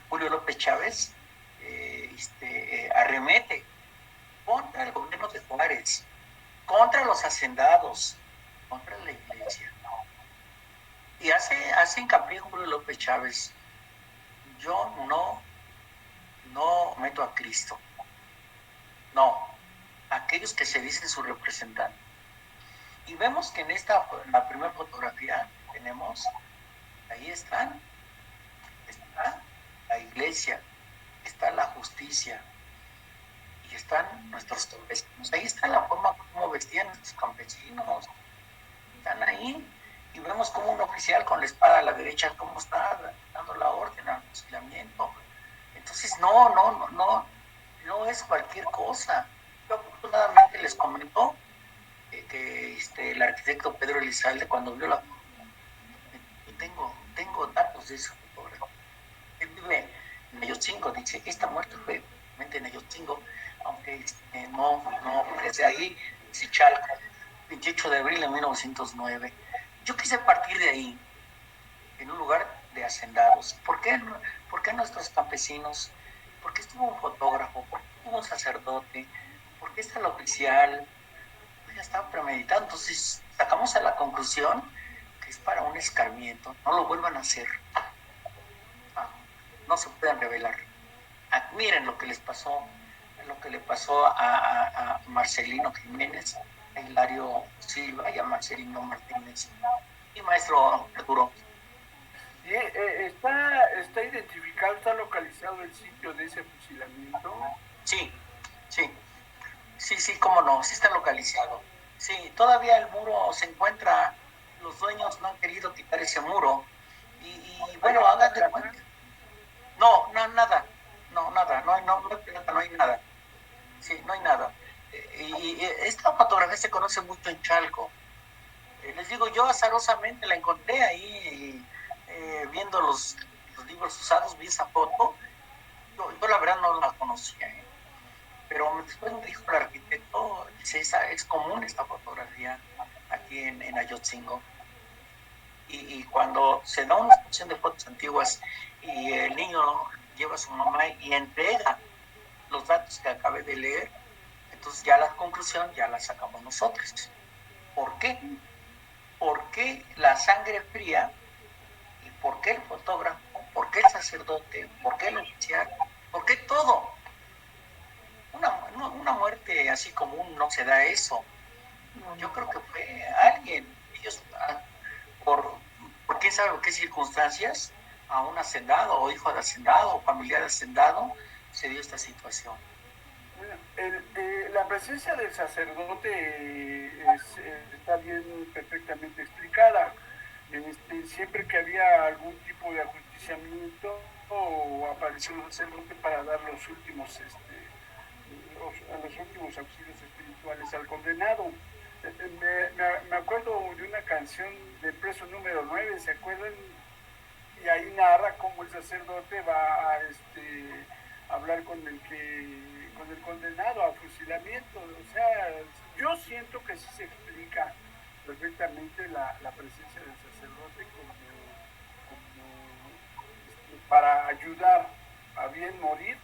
S2: Julio López Chávez, arremete contra el gobierno de Juárez, contra los hacendados, contra la iglesia. Y hace hincapié Julio López Chávez, yo no meto a Cristo, no, aquellos que se dicen su representante. Y vemos que en la primera fotografía que tenemos, ahí está la iglesia, está la justicia y están nuestros campesinos. Ahí está la forma como vestían nuestros campesinos. Están ahí y vemos como un oficial con la espada a la derecha, cómo está dando la orden al fusilamiento. Entonces, no es cualquier cosa. Yo afortunadamente les comento que el arquitecto Pedro Elizalde, cuando vio la tengo datos de ese fotógrafo. Él vive en Ayotzingo, dice, esta muerte fue en Ayotzingo, aunque no desde ahí, Chalco, 28 de abril de 1909. Yo quise partir de ahí, en un lugar de hacendados. ¿Por qué nuestros campesinos? ¿Por qué estuvo un fotógrafo? ¿Por qué estuvo un sacerdote? ¿Por qué está el oficial? Pues ya estaba premeditado. Entonces sacamos a la conclusión que es para un escarmiento. No lo vuelvan a hacer. No se pueden revelar. Miren lo que les pasó, lo que le pasó a Marcelino Jiménez, a Hilario Silva y a Marcelino Martínez. Y maestro Arturo.
S3: Sí, está identificado, está localizado el sitio de ese fusilamiento.
S2: Sí, cómo no, sí está localizado. Sí, todavía el muro se encuentra, los dueños no han querido quitar ese muro. Y bueno, hagan de cuenta. Nada, no hay nada. Sí, no hay nada. Y esta fotografía se conoce mucho en Chalco. Les digo, yo azarosamente la encontré ahí viendo los libros usados, vi esa foto. Yo la verdad no la conocía, pero después me dijo el arquitecto, dice, es común esta fotografía aquí en Ayotzingo. Y cuando se da una exposición de fotos antiguas y el niño lleva a su mamá y entrega los datos que acabé de leer, entonces ya la conclusión ya la sacamos nosotros. ¿Por qué? ¿Por qué la sangre fría? ¿Y por qué el fotógrafo? ¿Por qué el sacerdote? ¿Por qué el oficial? ¿Por qué todo? Una muerte así común no se da eso. Yo creo que fue alguien, ellos, por quién sabe qué circunstancias, a un hacendado o hijo de hacendado o familiar de hacendado, se dio esta situación.
S3: La presencia del sacerdote está bien perfectamente explicada. Siempre que había algún tipo de ajusticiamiento o apareció un sacerdote para dar los últimos auxilios espirituales al condenado. Me acuerdo de una canción del preso número 9, ¿se acuerdan? Y ahí narra cómo el sacerdote va a hablar con el condenado a fusilamiento. O sea, yo siento que sí se explica perfectamente la presencia del sacerdote para ayudar a bien morir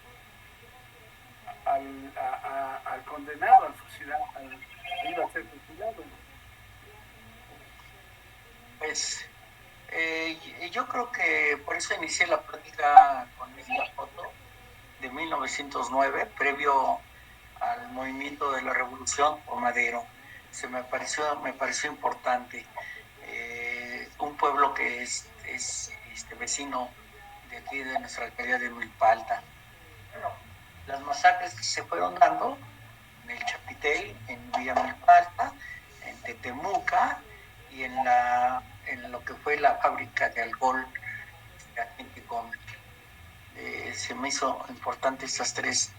S3: al condenado, al fusilado, iba a ser fusilado.
S2: Pues Yo creo que por eso inicié la práctica con esta foto de 1909, previo al movimiento de la Revolución por Madero. Me pareció importante. Un pueblo que es vecino de aquí, de nuestra alcaldía de Milpalta. Bueno, las masacres que se fueron dando en el Chapitel, en Villa Milpalta, en Tetemuca y en lo que fue la fábrica de alcohol de con se me hizo importante estas tres.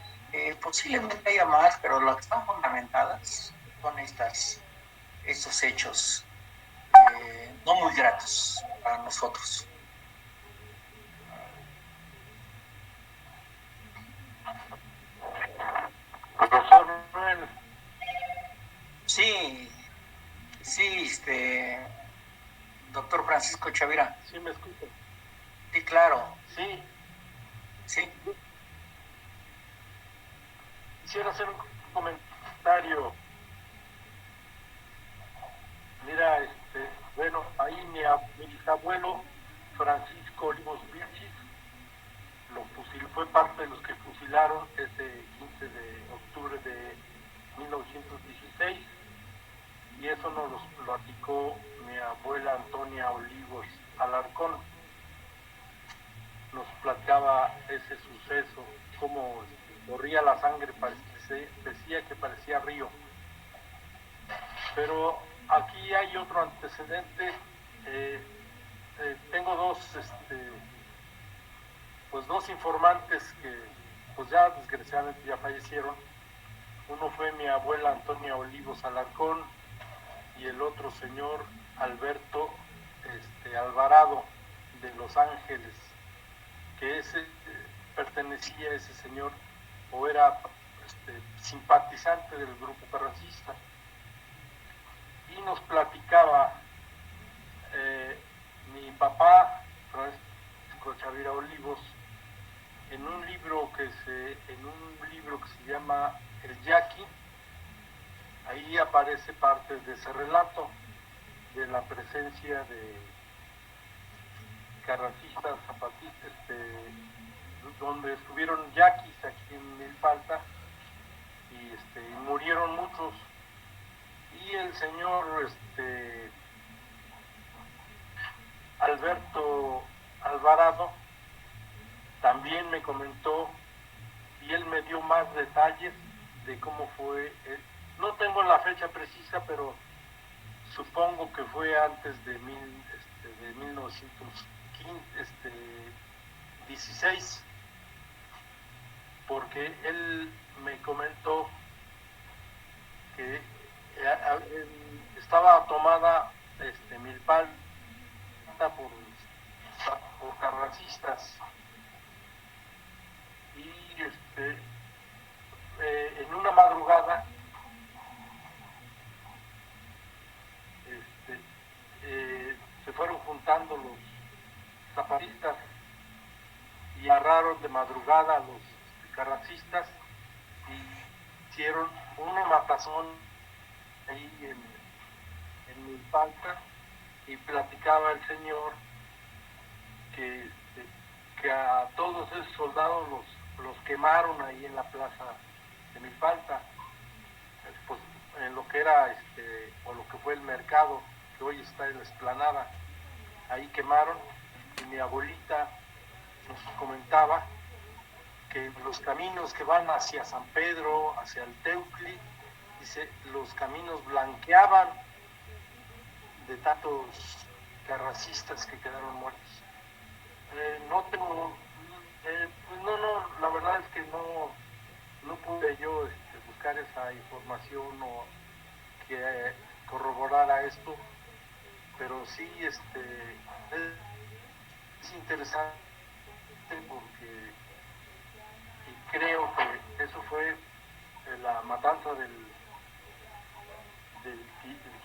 S2: Posiblemente haya más, pero las que están fundamentadas son estos hechos no muy gratos para nosotros.
S3: Profesor Manuel.
S2: Sí, doctor Francisco Chavira.
S3: Sí, me escucha.
S2: Sí, claro.
S3: Sí.
S2: Sí.
S3: Quisiera hacer un comentario. Mira, bueno, ahí mi bisabuelo Francisco Olivos Vilchis fue parte de los que fusilaron ese 15 de octubre de 1916, y eso nos lo platicó mi abuela Antonia Olivos Alarcón. Nos platicaba ese suceso, cómo corría la sangre, decía que parecía río. Pero aquí hay otro antecedente. Tengo dos informantes que pues ya desgraciadamente ya fallecieron. Uno fue mi abuela Antonia Olivos Alarcón y el otro señor Alberto Alvarado de Los Ángeles, que pertenecía a ese señor o era simpatizante del grupo carrancista, y nos platicaba mi papá Francisco Chavira Olivos en un libro que se llama El Yaqui. Ahí aparece parte de ese relato de la presencia de carrancistas zapatistas, donde estuvieron yaquis aquí en Milpalta, y murieron muchos. Y el señor Alberto Alvarado también me comentó, y él me dio más detalles de cómo fue. No tengo la fecha precisa, pero supongo que fue antes de 1916, porque él me comentó que estaba tomada Milpalta por carrancistas, y en una madrugada se fueron juntando los zapatistas y agarraron de madrugada a los carrancistas y hicieron una matazón ahí en Milpalta. Y platicaba el señor que a todos esos soldados los quemaron ahí en la plaza de Milpalta, pues en lo que era o lo que fue el mercado que hoy está en la explanada. Ahí quemaron, y mi abuelita nos comentaba que los caminos que van hacia San Pedro, hacia el Teucli, dice, los caminos blanqueaban de tantos carrancistas que quedaron muertos. No tengo, pues no, la verdad es que no pude yo buscar esa información o que corroborara esto, pero sí es interesante, porque y creo que eso fue la matanza del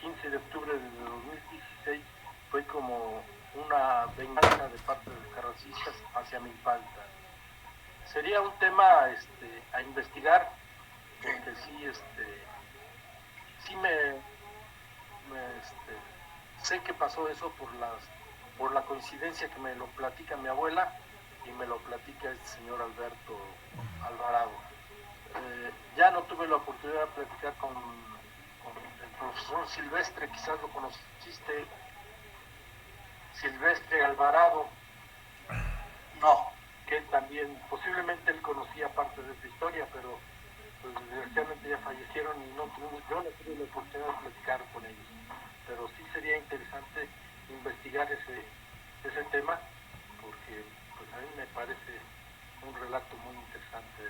S3: 15 de octubre de 2016, fue como una venganza de parte de los carrancistas hacia Milpalta. Sería un tema a investigar, porque sí me sé que pasó eso por por la coincidencia que me lo platica mi abuela y me lo platica este señor Alberto Alvarado. Ya no tuve la oportunidad de platicar con el profesor Silvestre, quizás lo conociste, Silvestre Alvarado.
S2: No.
S3: Que él también, posiblemente él conocía parte de esta historia, pero pues desgraciadamente ya fallecieron y yo no tuve la oportunidad de platicar con ellos. Pero sí sería interesante investigar ese tema, porque pues a mí me parece un relato muy interesante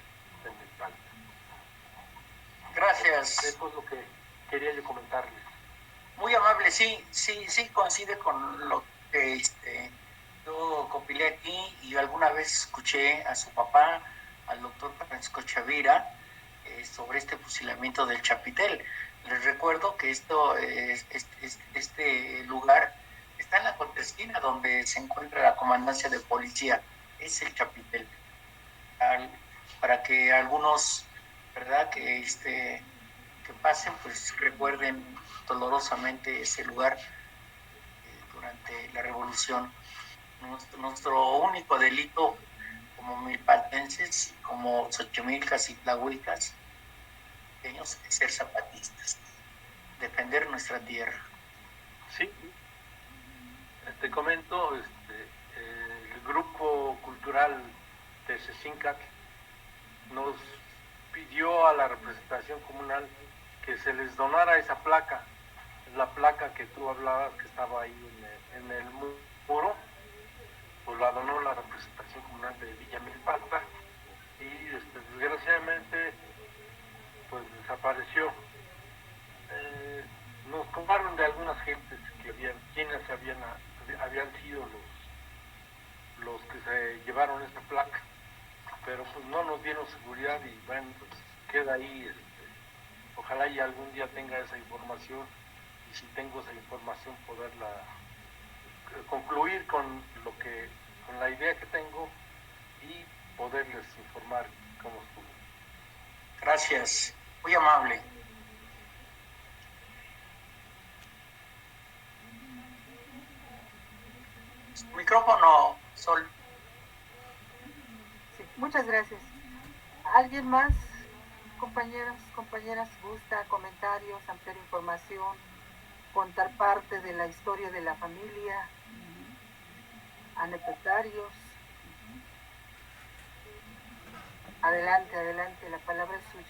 S3: de Milpalta.
S2: Gracias.
S3: Eso es lo que quería yo comentarles.
S2: Muy amable, sí coincide con lo que yo compilé aquí, y alguna vez escuché a su papá, al doctor Francisco Chavira, sobre este fusilamiento del Chapitel. Les recuerdo que este lugar está en la contraesquina donde se encuentra la comandancia de policía, es el Chapitel. Para que algunos, ¿verdad?, que pasen, pues recuerden dolorosamente ese lugar durante la revolución. Nuestro único delito como milpaltenses, como xochimilcas y tlahuicas, es ser zapatistas, defender nuestra tierra.
S3: Sí, te comento, el grupo cultural de Tezecincat nos pidió a la representación comunal que se les donara esa placa, la placa que tú hablabas que estaba ahí en el muro, pues la donó la representación comunal de Villa Milpalta y desgraciadamente pues desapareció. Nos contaron de algunas gentes quienes habían sido los que se llevaron esta placa, pero pues no nos dieron seguridad y bueno, pues queda ahí. Ojalá y algún día tenga esa información, y si tengo esa información poderla concluir con la idea que tengo y poderles informar cómo estuvo.
S2: Gracias, muy amable. Micrófono, Sol.
S1: Sí, muchas gracias. ¿Alguien más, compañeras, gusta comentarios, ampliar información, contar parte de la historia de la familia, anecdotarios? Adelante, la palabra es suya.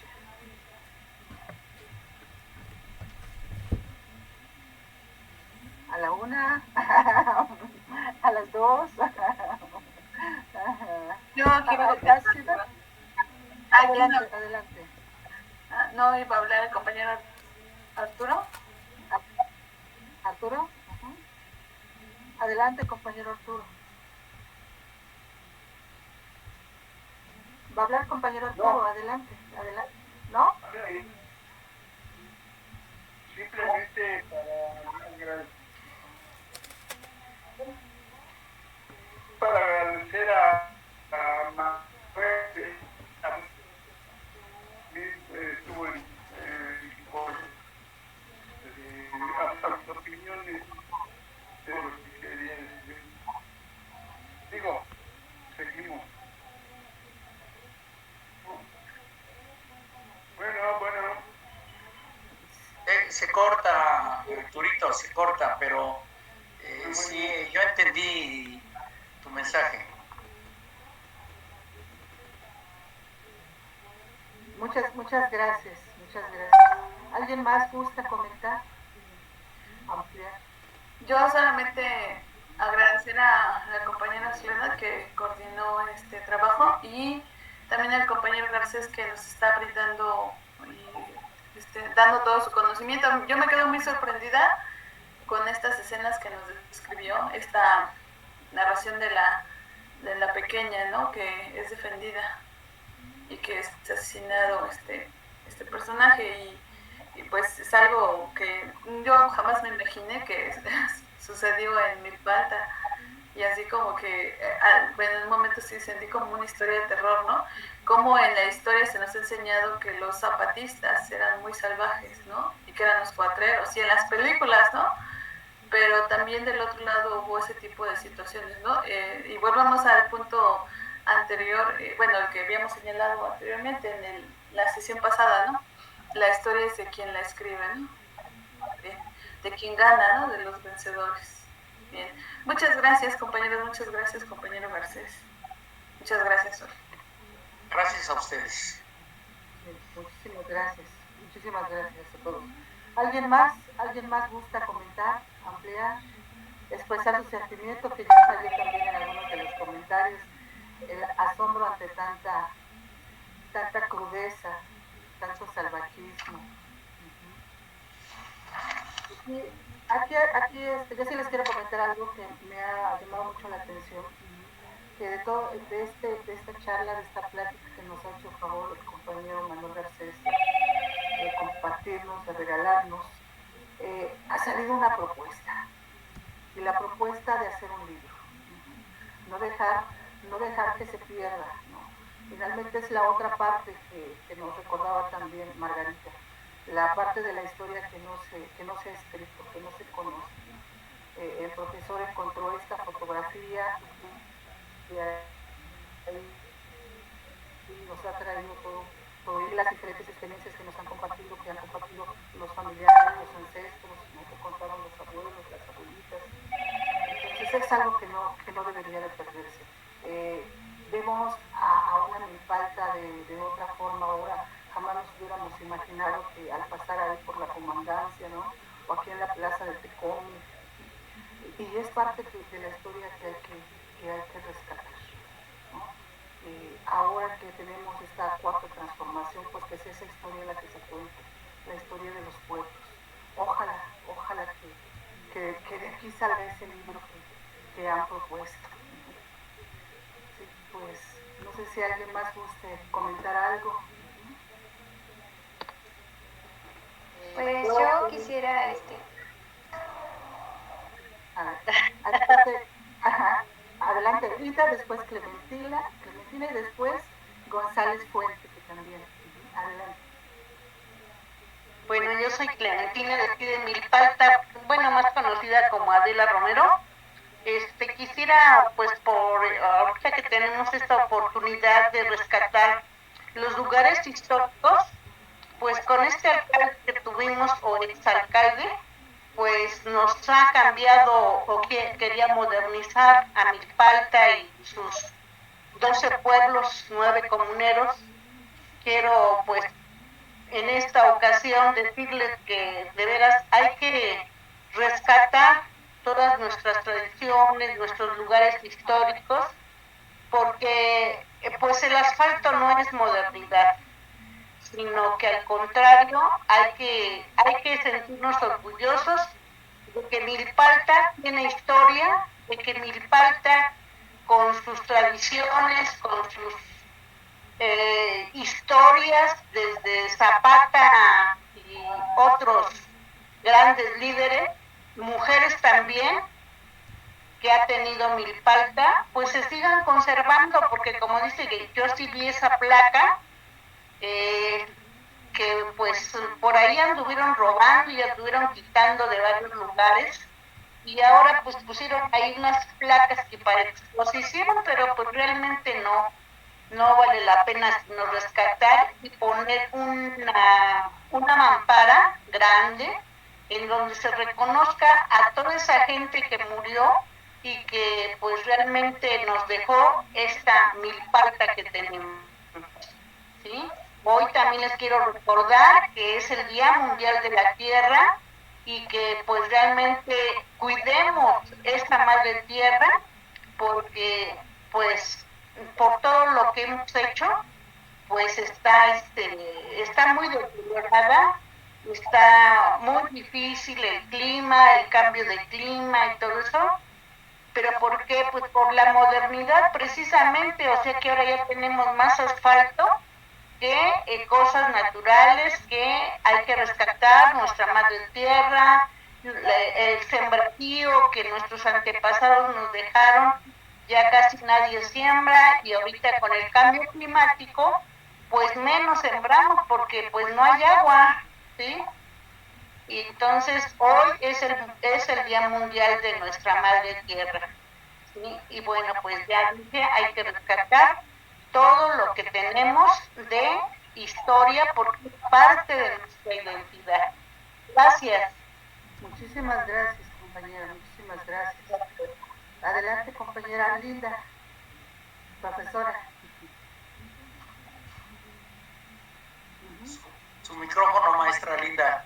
S1: A la una, a las dos.
S5: Yo quiero contestar.
S1: Adelante.
S5: ¿No iba a hablar el compañero Arturo?
S1: ¿Arturo? Adelante, compañero Arturo. ¿Va a hablar compañero Arturo? No. Adelante. ¿No?
S3: Simplemente para agradecer a Manuel, estuvo con las opiniones de los que querían. Digo, seguimos. Bueno.
S2: Se corta, Arturito, se corta, pero sí, yo entendí tu mensaje.
S1: Muchas gracias. ¿Alguien más gusta comentar? Ampliar.
S5: Yo solamente agradecer a la compañera Soledad que coordinó este trabajo y también al compañero Garcés que nos está brindando y dando todo su conocimiento. Yo me quedo muy sorprendida con estas escenas que nos describió, esta narración de la pequeña, ¿no?, que es defendida y que es asesinado este personaje y pues es algo que yo jamás me imaginé que sucedió en Milpalta, y así como que en un momento sí sentí como una historia de terror, ¿no? Como en la historia se nos ha enseñado que los zapatistas eran muy salvajes, ¿no? Y que eran los cuatreros, y en las películas, ¿no?, pero también del otro lado hubo ese tipo de situaciones, ¿no? Y volvamos al punto anterior, bueno, el que habíamos señalado anteriormente en la sesión pasada, ¿no? La historia es de quien la escribe, ¿no? De quien gana, ¿no? De los vencedores. Bien. Muchas gracias, compañeros. Muchas gracias, compañero Garcés. Muchas gracias, Sol.
S2: Gracias a ustedes.
S1: Muchísimas gracias. Muchísimas gracias a todos. ¿Alguien más gusta comentar, ampliar, expresar su sentimiento, que ya salió también en algunos de los comentarios, el asombro ante tanta crudeza, tanto salvajismo? Y aquí yo sí les quiero comentar algo que me ha llamado mucho la atención, que de esta charla, de esta plática que nos ha hecho favor el compañero Manuel Garcés, de compartirnos, de regalarnos, ha salido una propuesta, y la propuesta de hacer un libro, no dejar que se pierda, ¿no? Finalmente es la otra parte que nos recordaba también Margarita, la parte de la historia que no se ha escrito, que no se conoce. El profesor encontró esta fotografía y ahí nos ha traído todo y las diferentes experiencias que nos han compartido, que han compartido los familiares, los ancestros, ¿no? Que contaron los abuelos, las abuelitas. Entonces es algo que no debería de perderse. Vemos a una Milpalta de otra forma ahora. Jamás nos hubiéramos imaginado que al pasar ahí por la comandancia, ¿no? O aquí en la plaza de Tecón, y es parte de la historia que hay que rescatar, ¿no? Ahora que tenemos esta cuarta transformación, pues que es esa historia la que se cuenta, la historia de los pueblos. Ojalá que de aquí salga ese libro que han propuesto. Sí, pues no sé si alguien más guste comentar algo.
S6: Pues yo quisiera
S1: adelante Rita, después Clementina y después González Fuente, que también. Adelante.
S4: Bueno, yo soy Clementina de aquí de Milpalta, bueno, más conocida como Adela Romero. Quisiera, pues, ahorita que tenemos esta oportunidad de rescatar los lugares históricos, pues con este alcalde que tuvimos, o exalcalde, pues nos ha cambiado, o quería modernizar a Milpalta y sus 12 pueblos, 9 comuneros. Quiero, pues, en esta ocasión decirles que de veras hay que rescatar todas nuestras tradiciones, nuestros lugares históricos, porque pues el asfalto no es modernidad, sino que al contrario hay que sentirnos orgullosos de que Milpalta tiene historia, de que Milpalta con sus tradiciones, con sus historias, desde Zapata y otros grandes líderes, mujeres también, que ha tenido Milpalta, pues se sigan conservando, porque como dice que yo sí vi esa placa, que pues por ahí anduvieron robando y anduvieron quitando de varios lugares, y ahora pues pusieron ahí unas placas que para exposición, pero pues realmente no vale la pena sino rescatar y poner una mampara grande en donde se reconozca a toda esa gente que murió y que pues realmente nos dejó esta Milpalta que tenemos, ¿sí? Hoy también les quiero recordar que es el Día Mundial de la Tierra y que pues realmente cuidemos esta madre tierra, porque pues por todo lo que hemos hecho, pues está muy deteriorada, está muy difícil el clima, el cambio de clima y todo eso. ¿Pero por qué? Pues por la modernidad precisamente, o sea que ahora ya tenemos más asfalto que cosas naturales que hay que rescatar, nuestra madre tierra, el sembradío que nuestros antepasados nos dejaron. Ya casi nadie siembra, y ahorita con el cambio climático pues menos sembramos porque pues no hay agua, ¿sí? Y entonces hoy es el Día Mundial de nuestra Madre Tierra. ¿Sí? Y bueno, pues ya dije, hay que rescatar todo lo que tenemos de historia porque es parte de nuestra identidad. Gracias.
S1: Muchísimas gracias, compañera, muchísimas gracias. Adelante, compañera Linda, profesora.
S2: Su micrófono, maestra Linda.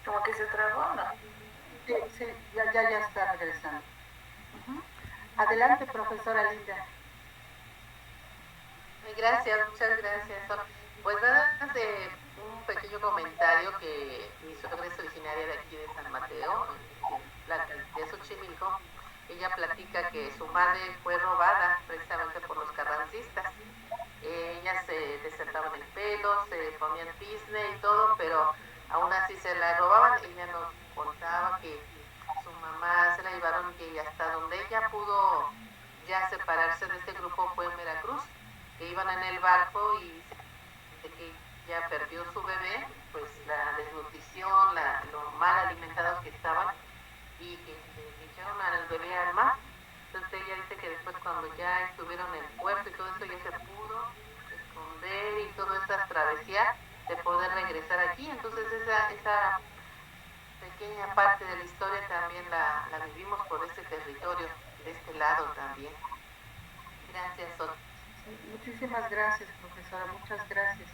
S5: Como que se trabó, ¿no?
S1: Sí, ya está regresando. Adelante, profesora Linda.
S7: Gracias, muchas gracias. Pues nada más de un pequeño comentario que mi suegra es originaria de aquí de San Mateo, de Xochimilco. Ella platica que su madre fue robada precisamente por los carrancistas. Ellas se desertaban el pelo, se ponían cisne y todo, pero aún así se la robaban. Ella nos contaba que su mamá se la llevaron y hasta donde ella pudo ya separarse de este grupo fue en Veracruz, que iban en el barco y de que ya perdió su bebé, pues la desnutrición, lo mal alimentados que estaban y que echaron al bebé al mar. Entonces ella dice que después cuando ya estuvieron en el puerto y todo eso ya se pudo esconder y toda esa travesía de poder regresar aquí. Entonces esa pequeña parte de la historia también la vivimos por este territorio, de este lado también. Gracias, Sol.
S1: Muchísimas gracias, profesora, muchas gracias.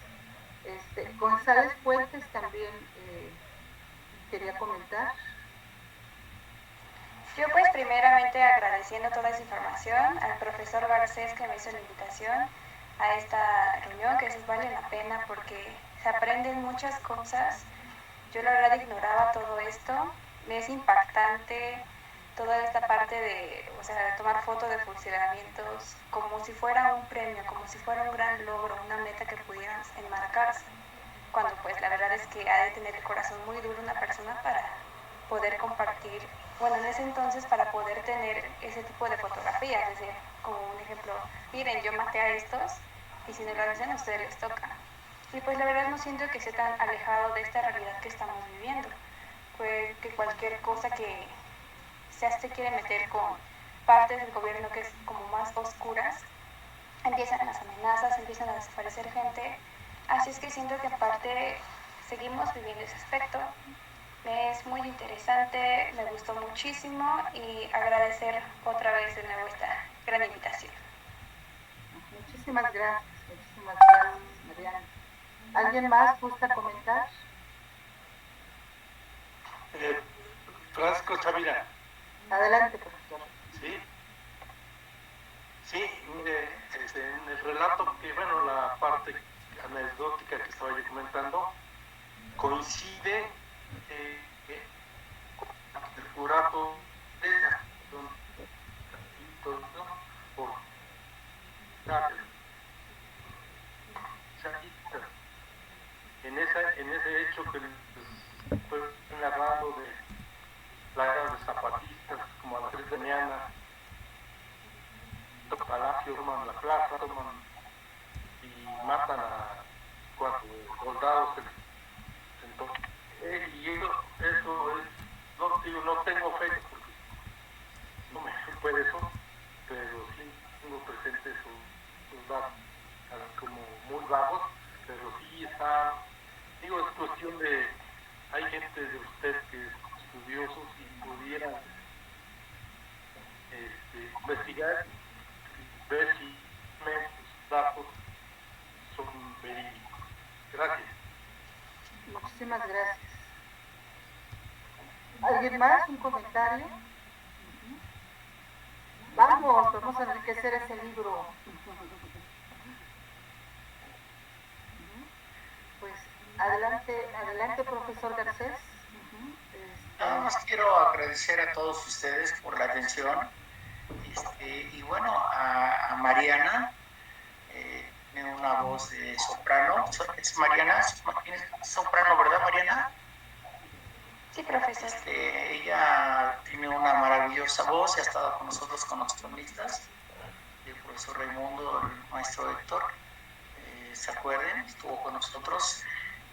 S1: González Fuentes también quería comentar.
S6: Yo pues primeramente agradeciendo toda esa información al profesor Garcés que me hizo la invitación a esta reunión, que vale la pena porque se aprenden muchas cosas. Yo la verdad ignoraba todo esto, me es impactante toda esta parte de tomar fotos de funcionamientos como si fuera un premio, como si fuera un gran logro, una meta que pudieran enmarcarse, cuando pues la verdad es que ha de tener el corazón muy duro una persona para poder compartir, bueno, en ese entonces para poder tener ese tipo de fotografías, es decir, como un ejemplo, miren, yo maté a estos y si no lo hacen, a ustedes les toca. Y pues la verdad no siento que esté tan alejado de esta realidad que estamos viviendo, pues que cualquier cosa que se quiere meter con partes del gobierno que es como más oscuras, empiezan las amenazas, empiezan a desaparecer gente, así es que siento que aparte seguimos viviendo ese aspecto. Me es muy interesante, me gustó muchísimo y agradecer otra vez de nuevo esta gran invitación.
S1: Muchísimas gracias, Mariana. ¿Alguien más gusta comentar?
S3: Francisco Chavira.
S1: Adelante, profesor.
S3: Sí, mire, en el relato que, bueno, la parte anecdótica que estaba yo comentando, coincide con el curato de por en ese hecho que fue narrado de plagas de zapatistas como a las 3 de la mañana, Palacio toman la plaza, y matan a 4 soldados. Y eso es, no tengo fe porque no me fue eso, pero sí tengo presente sus datos como muy vagos, pero sí está, digo, es cuestión de, hay gente de usted que es estudiosos y pudieran investigar, ver si sus datos son verídicos. Gracias.
S1: Muchísimas gracias. ¿Alguien más? ¿Un comentario? Vamos a enriquecer ese libro. Pues adelante, profesor Garcés.
S2: Nada más quiero agradecer a todos ustedes por la atención. Y bueno, a Mariana, tiene una voz de soprano. Es Mariana, es soprano, ¿verdad, Mariana?
S6: Sí, profesor.
S2: Ella tiene una maravillosa voz y ha estado con nosotros con los cronistas. profesor Raimundo, el maestro Héctor, se acuerden, estuvo con nosotros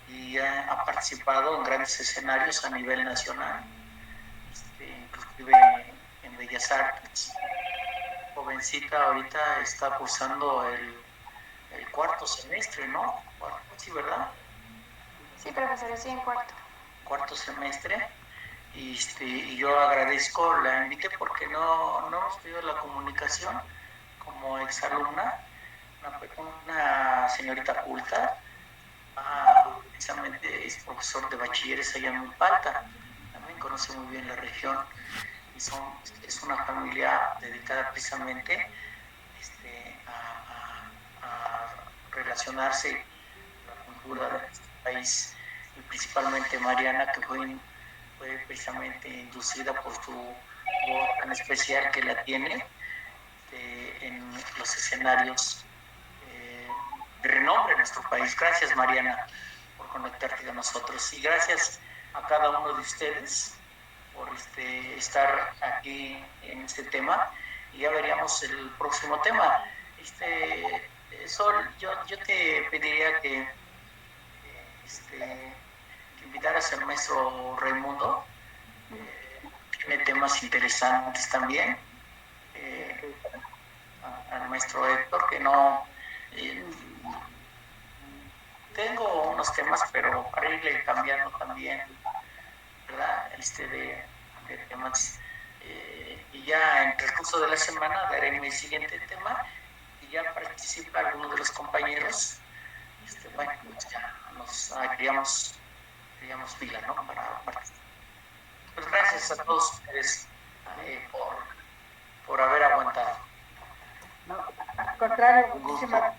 S2: y ha participado en grandes escenarios a nivel nacional, inclusive en Bellas Artes. Jovencita ahorita está cursando el cuarto semestre, ¿no? Sí, ¿verdad?
S6: Sí, profesor, estoy en cuarto.
S2: Cuarto semestre. Y yo agradezco, la invité porque no hemos tenido la comunicación como exalumna, una señorita culta, precisamente es profesor de bachilleres allá en Milpalta, también conoce muy bien la región y es una familia dedicada precisamente a relacionarse con la cultura de nuestro país y principalmente Mariana, que fue precisamente inducida por su voz tan especial que la tiene en los escenarios de renombre en nuestro país. Gracias, Mariana, por conectarte con nosotros y gracias a cada uno de ustedes por estar aquí en este tema y ya veríamos el próximo tema. Sol, yo te pediría que invitaras al maestro Raimundo. Tiene temas interesantes también. Al maestro Héctor, que no... tengo unos temas, pero para irle cambiando también, ¿verdad? De temas. Y ya en el curso de la semana daré mi siguiente tema y ya participa alguno de los compañeros. Bueno, pues ya nos haríamos fila, ¿no? Para participar. Pues gracias a todos ustedes por haber aguantado.
S1: No, al contrario, muchísimas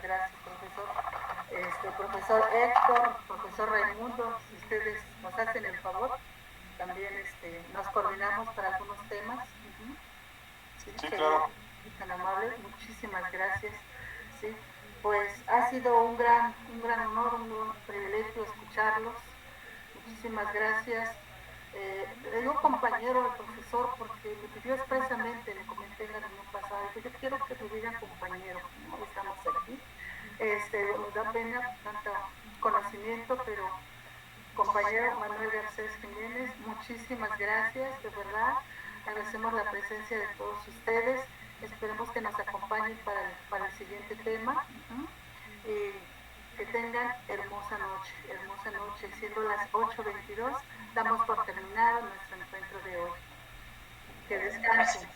S1: gracias, profesor. Profesor Héctor, profesor Raimundo, si ustedes nos hacen el favor, también nos coordinamos para algunos temas. Sí, claro. Tan amable, muchísimas gracias. Sí, pues ha sido un gran honor, un gran privilegio escucharlos. Muchísimas gracias. Le digo compañero al profesor porque me pidió expresamente, le comenté en la reunión pasada, que yo quiero que me digan compañero, ¿no? Estamos aquí. Nos da pena tanto conocimiento, pero compañero Manuel Garcés Jiménez, muchísimas gracias, de verdad. Agradecemos la presencia de todos ustedes. Esperemos que nos acompañen para el siguiente tema. Y que tengan hermosa noche, siendo las 8:22, damos por terminado nuestro encuentro de hoy. Que descansen.